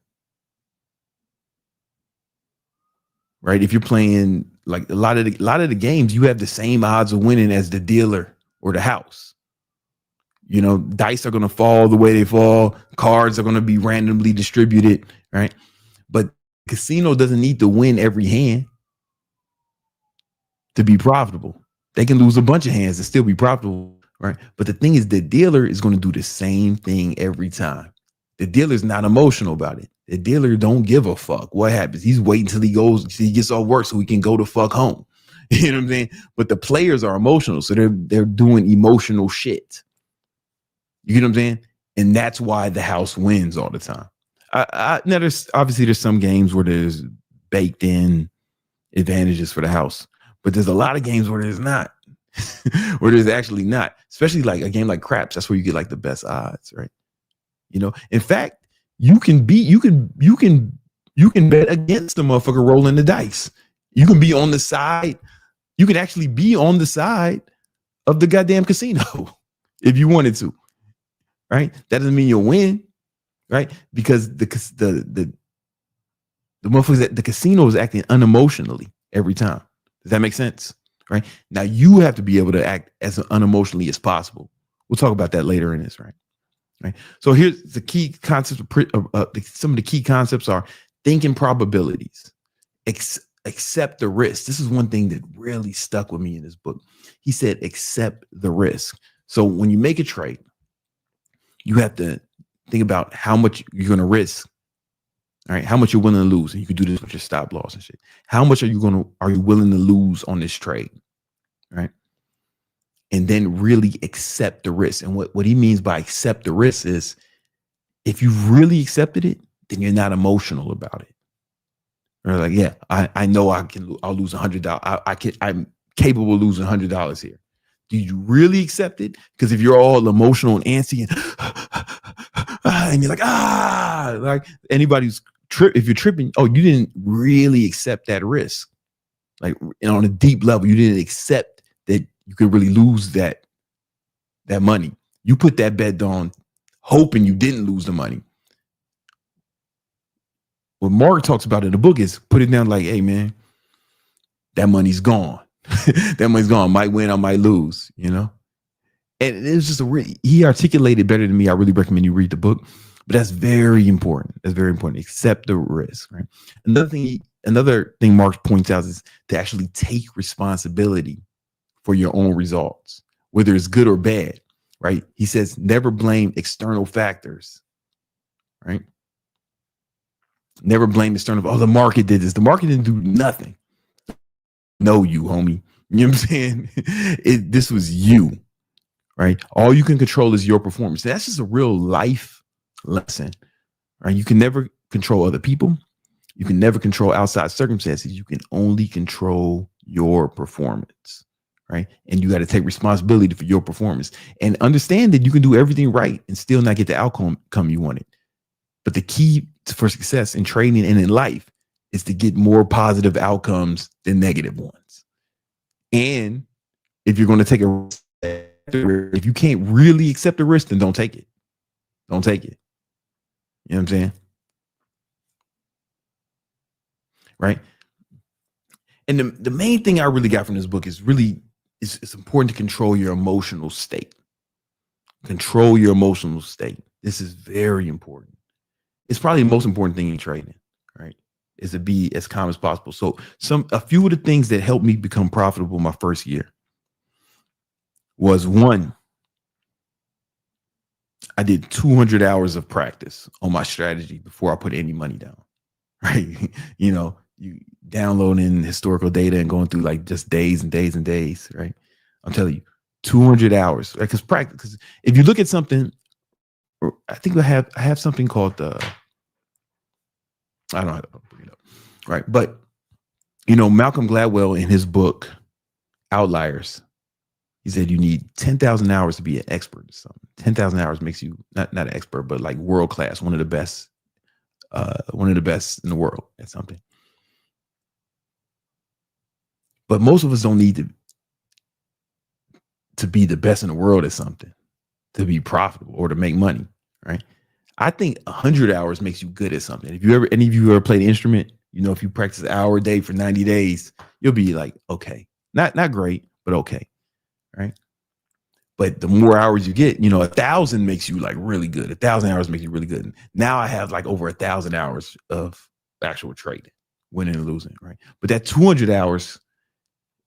right? If you're playing like a lot of the games, you have the same odds of winning as the dealer or the house. You know, dice are going to fall the way they fall. Cards are going to be randomly distributed, right? But casino doesn't need to win every hand to be profitable. They can lose a bunch of hands and still be profitable, right? But the thing is, the dealer is going to do the same thing every time. The dealer's not emotional about it. The dealer don't give a fuck what happens. He's waiting till he gets off work so he can go the fuck home. You know what I'm saying? But the players are emotional, so they're doing emotional shit. You get what I'm saying? And that's why the house wins all the time. Now there's some games where there's baked in advantages for the house, but there's a lot of games where there's not, where there's actually not. Especially like a game like craps. That's where you get like the best odds, right? You know, in fact, you can bet against the motherfucker rolling the dice. You can be on the side. You can actually be on the side of the goddamn casino if you wanted to. Right? That doesn't mean you'll win, right? Because the motherfuckers at the casino is acting unemotionally every time. Does that make sense? Right? Now you have to be able to act as unemotionally as possible. We'll talk about that later in this, right? Right. So here's the key concepts. Some of the key concepts are thinking probabilities, accept the risk. This is one thing that really stuck with me in this book. He said, accept the risk. So when you make a trade, you have to think about how much you're going to risk. All right. How much you're willing to lose. And you can do this with your stop loss and shit. How much are you willing to lose on this trade? Right. And then really accept the risk. And what he means by accept the risk is if you've really accepted it, then you're not emotional about it. Or like, yeah, I know I'll lose $100. I'm capable of losing $100 here. Do you really accept it? Because if you're all emotional and antsy and you're like anybody's if you're tripping, you didn't really accept that risk. Like, and on a deep level, you didn't accept that you could really lose that money. You put that bet on hoping you didn't lose the money. What Mark talks about in the book is put it down like, hey man, that money's gone. That money's gone. Might win, I might lose, you know? And it was just he articulated better than me. I really recommend you read the book, but that's very important. That's very important. Accept the risk, right? Another thing Mark points out is to actually take responsibility for your own results, whether it's good or bad, right? He says, never blame external factors, right? Never blame external. The market did this. The market didn't do nothing. No, you homie. You know what I'm saying? This was you, right? All you can control is your performance. That's just a real life lesson, right? You can never control other people. You can never control outside circumstances. You can only control your performance, right? And you got to take responsibility for your performance and understand that you can do everything right and still not get the outcome you wanted. But the key for success in trading and in life is to get more positive outcomes than negative ones. And if you're going to take a risk, if you can't really accept the risk, then don't take it. Don't take it. You know what I'm saying? Right. And the main thing I really got from this book is it's important to control your emotional state. Control your emotional state. This is very important. It's probably the most important thing in trading, right? Is to be as calm as possible. So a few of the things that helped me become profitable my first year was, one, I did 200 hours of practice on my strategy before I put any money down, right? You know, you downloading historical data and going through like just days and days and days, right? I'm telling you, 200 hours, right? Because if you look at something, I think I have something called I don't know how to bring it up, right? But you know, Malcolm Gladwell in his book Outliers, he said you need 10,000 hours to be an expert. So 10,000 hours makes you not an expert, but like world class, one of the best in the world at something. But most of us don't need to be the best in the world at something to be profitable or to make money, right? I think 100 hours makes you good at something. If any of you ever played an instrument, you know, if you practice an hour a day for 90 days, you'll be like, okay, not great, but okay, right? But the more hours you get, 1,000 makes you like really good. 1,000 hours makes you really good. Now I have like over 1,000 hours of actual trading, winning and losing, right? But that 200 hours,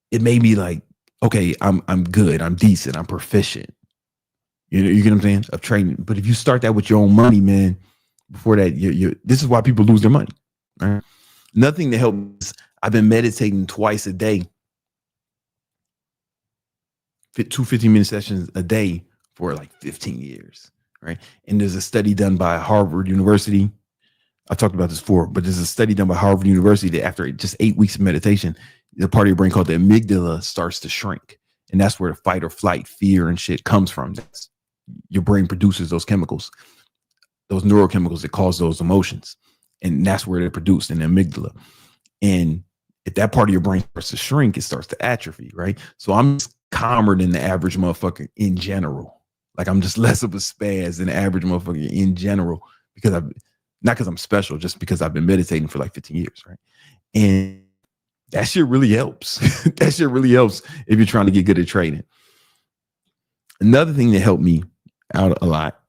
it made me like, okay, I'm good, I'm decent, I'm proficient. You get what I'm saying? Of trading. But if you start that with your own money, man, before that, this is why people lose their money, right? Nothing to help me is I've been meditating twice a day, 2 15-minute sessions a day for like 15 years, right? And there's a study done by Harvard University. I talked about this before, but there's a study done by Harvard University that after just 8 weeks of meditation, the part of your brain called the amygdala starts to shrink. And that's where the fight or flight, fear and shit comes from. Your brain produces those chemicals, those neurochemicals that cause those emotions. And that's where they're produced, in the amygdala. And if that part of your brain starts to shrink, it starts to atrophy, right? So I'm just calmer than the average motherfucker in general. Like I'm just less of a spaz than the average motherfucker in general, because not because I'm special, just because I've been meditating for like 15 years, right? And that shit really helps. That shit really helps if you're trying to get good at trading. Another thing that helped me out a lot,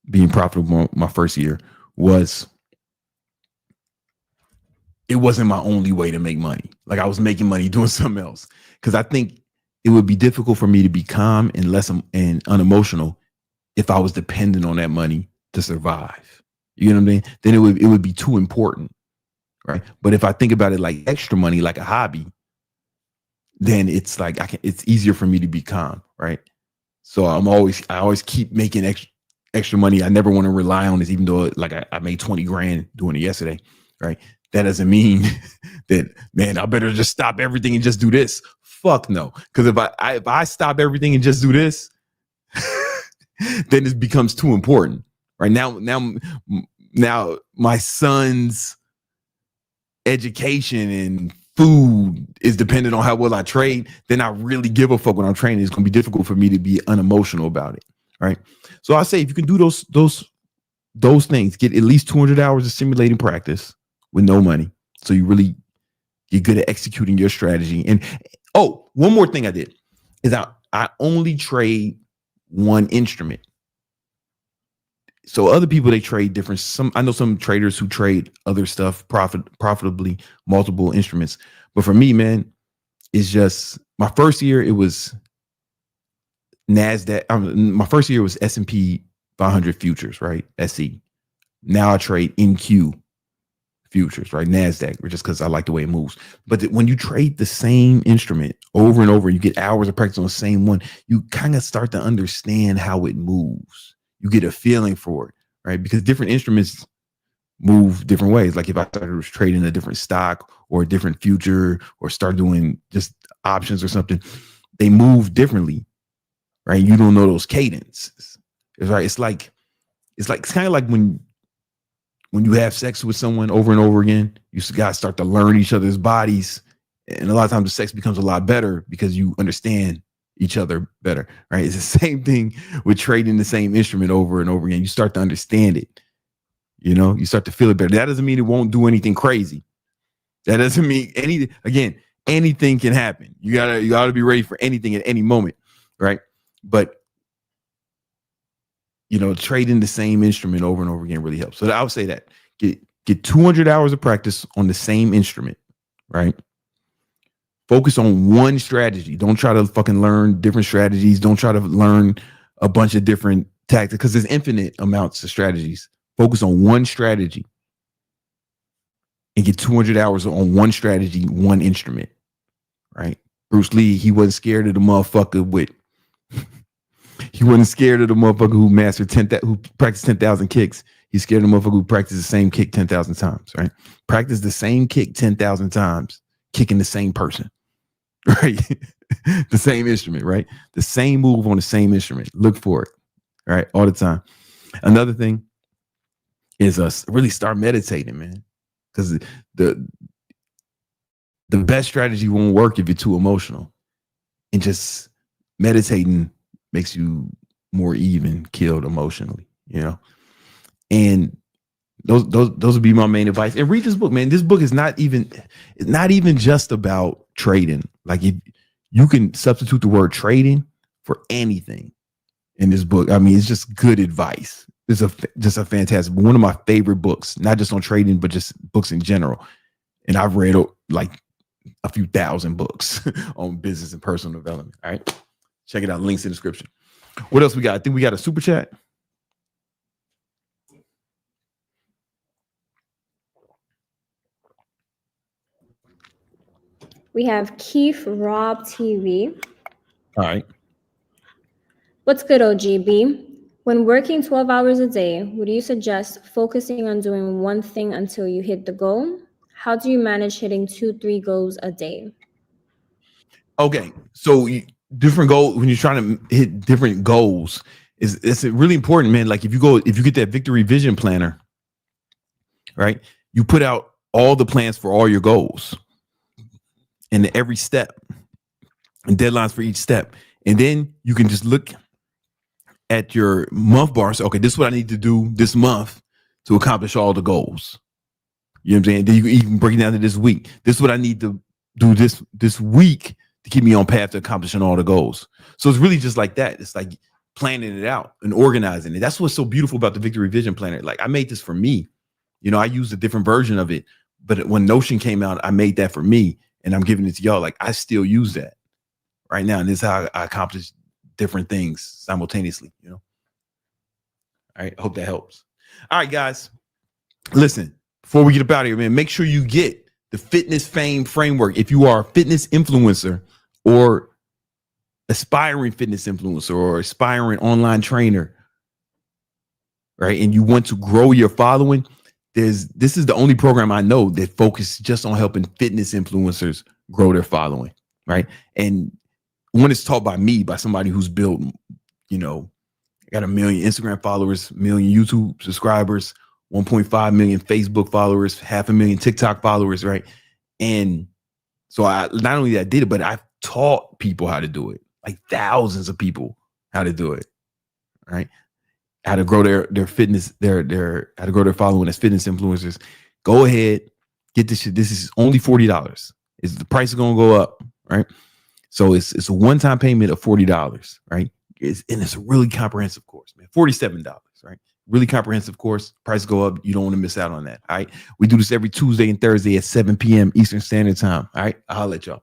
being profitable my first year, was it wasn't my only way to make money. Like I was making money doing something else. Because I think it would be difficult for me to be calm and less and unemotional if I was dependent on that money to survive. You know what I mean? Then it would be too important, right? But if I think about it like extra money, like a hobby, then it's like it's easier for me to be calm, right? So I always keep making extra money. I never want to rely on this, even though like I made 20 grand doing it yesterday, right? That doesn't mean that, man, I better just stop everything and just do this. Fuck no. Because if I stop everything and just do this, then it becomes too important. Right now my son's education and food is dependent on how well I trade. Then I really give a fuck when I'm training. It's gonna be difficult for me to be unemotional about it. Right. So I say if you can do those things, get at least 200 hours of simulating practice with no money. So you're good at executing your strategy. And one more thing I did is I only trade one instrument. So other people, they trade different. I know some traders who trade other stuff profitably, multiple instruments. But for me, man, it's just my first year, it was NASDAQ. My first year was S&P 500 futures, right? SE. Now I trade NQ futures, right? NASDAQ, just because I like the way it moves. But when you trade the same instrument over and over, you get hours of practice on the same one, you kind of start to understand how it moves. You get a feeling for it, right? Because different instruments move different ways. Like if I started trading a different stock or a different future or start doing just options or something, they move differently, right? You don't know those cadences, right? It's kind of like when you have sex with someone over and over again, you guys start to learn each other's bodies. And a lot of times the sex becomes a lot better because you understand each other better, right? It's the same thing with trading the same instrument over and over again. You start to understand it, you start to feel it better. That doesn't mean it won't do anything crazy. That doesn't mean anything can happen. You gotta be ready for anything at any moment, right? But trading the same instrument over and over again really helps. So I would say that get 200 hours of practice on the same instrument, right? Focus on one strategy. Don't try to fucking learn different strategies. Don't try to learn a bunch of different tactics because there's infinite amounts of strategies. Focus on one strategy and get 200 hours on one strategy, one instrument, right? Bruce Lee, he wasn't scared of the motherfucker who mastered who practiced 10,000 kicks. He's scared of the motherfucker who practiced the same kick 10,000 times, right? Practice the same kick 10,000 times, kicking the same person. Right? The same instrument, right? The same move on the same instrument. Look for it, right? All the time. Another thing is really start meditating, man. Because the best strategy won't work if you're too emotional. And just meditating makes you more even killed emotionally, And those would be my main advice. And read this book, man. This book is not even just about trading. Like you can substitute the word trading for anything in this book. I mean, it's just good advice. It's just a fantastic, one of my favorite books, not just on trading, but just books in general. And I've read like a few thousand books on business and personal development. All right. Check it out. Links in the description. What else we got? I think we got a super chat. We have Keith Rob TV. All right. What's good, OGB? When working 12 hours a day, would you suggest focusing on doing one thing until you hit the goal? How do you manage hitting 2-3 goals a day? Okay. So different goals, when you're trying to hit different goals, it's really important, man. Like if you get that victory vision planner, right? You put out all the plans for all your goals and every step and deadlines for each step. And then you can just look at your month bar. So, okay, this is what I need to do this month to accomplish all the goals. You know what I'm saying? Then you can even break it down to this week. This is what I need to do this week to keep me on path to accomplishing all the goals. So it's really just like that. It's like planning it out and organizing it. That's what's so beautiful about the Victory Vision Planner. Like I made this for me. You know, I used a different version of it, but when Notion came out, I made that for me and I'm giving it to y'all. Like I still use that right now. And this is how I accomplish different things simultaneously, you know? All right. I hope that helps. All right, guys, listen, before we get up out of here, man, make sure you get the Fitness Fame Framework. If you are a fitness influencer or aspiring fitness influencer or aspiring online trainer, right, and you want to grow your following, this is the only program I know that focuses just on helping fitness influencers grow their following, right? And when it's taught by me, by somebody who's built, you know, got 1 million Instagram followers, 1 million YouTube subscribers, 1.5 million Facebook followers, 500,000 TikTok followers, right? And so I not only that I did it, but I've taught people how to do it, like thousands of people how to do it, right? How to grow their fitness, their how to grow their following as fitness influencers. Go ahead, get this shit. This is only $40. The price is gonna go up, right? So it's a one-time payment of $40, right? And it's a really comprehensive course, man. $47, right? Really comprehensive course. Price go up. You don't want to miss out on that. All right. We do this every Tuesday and Thursday at 7 p.m. Eastern Standard Time. All right. I'll let y'all.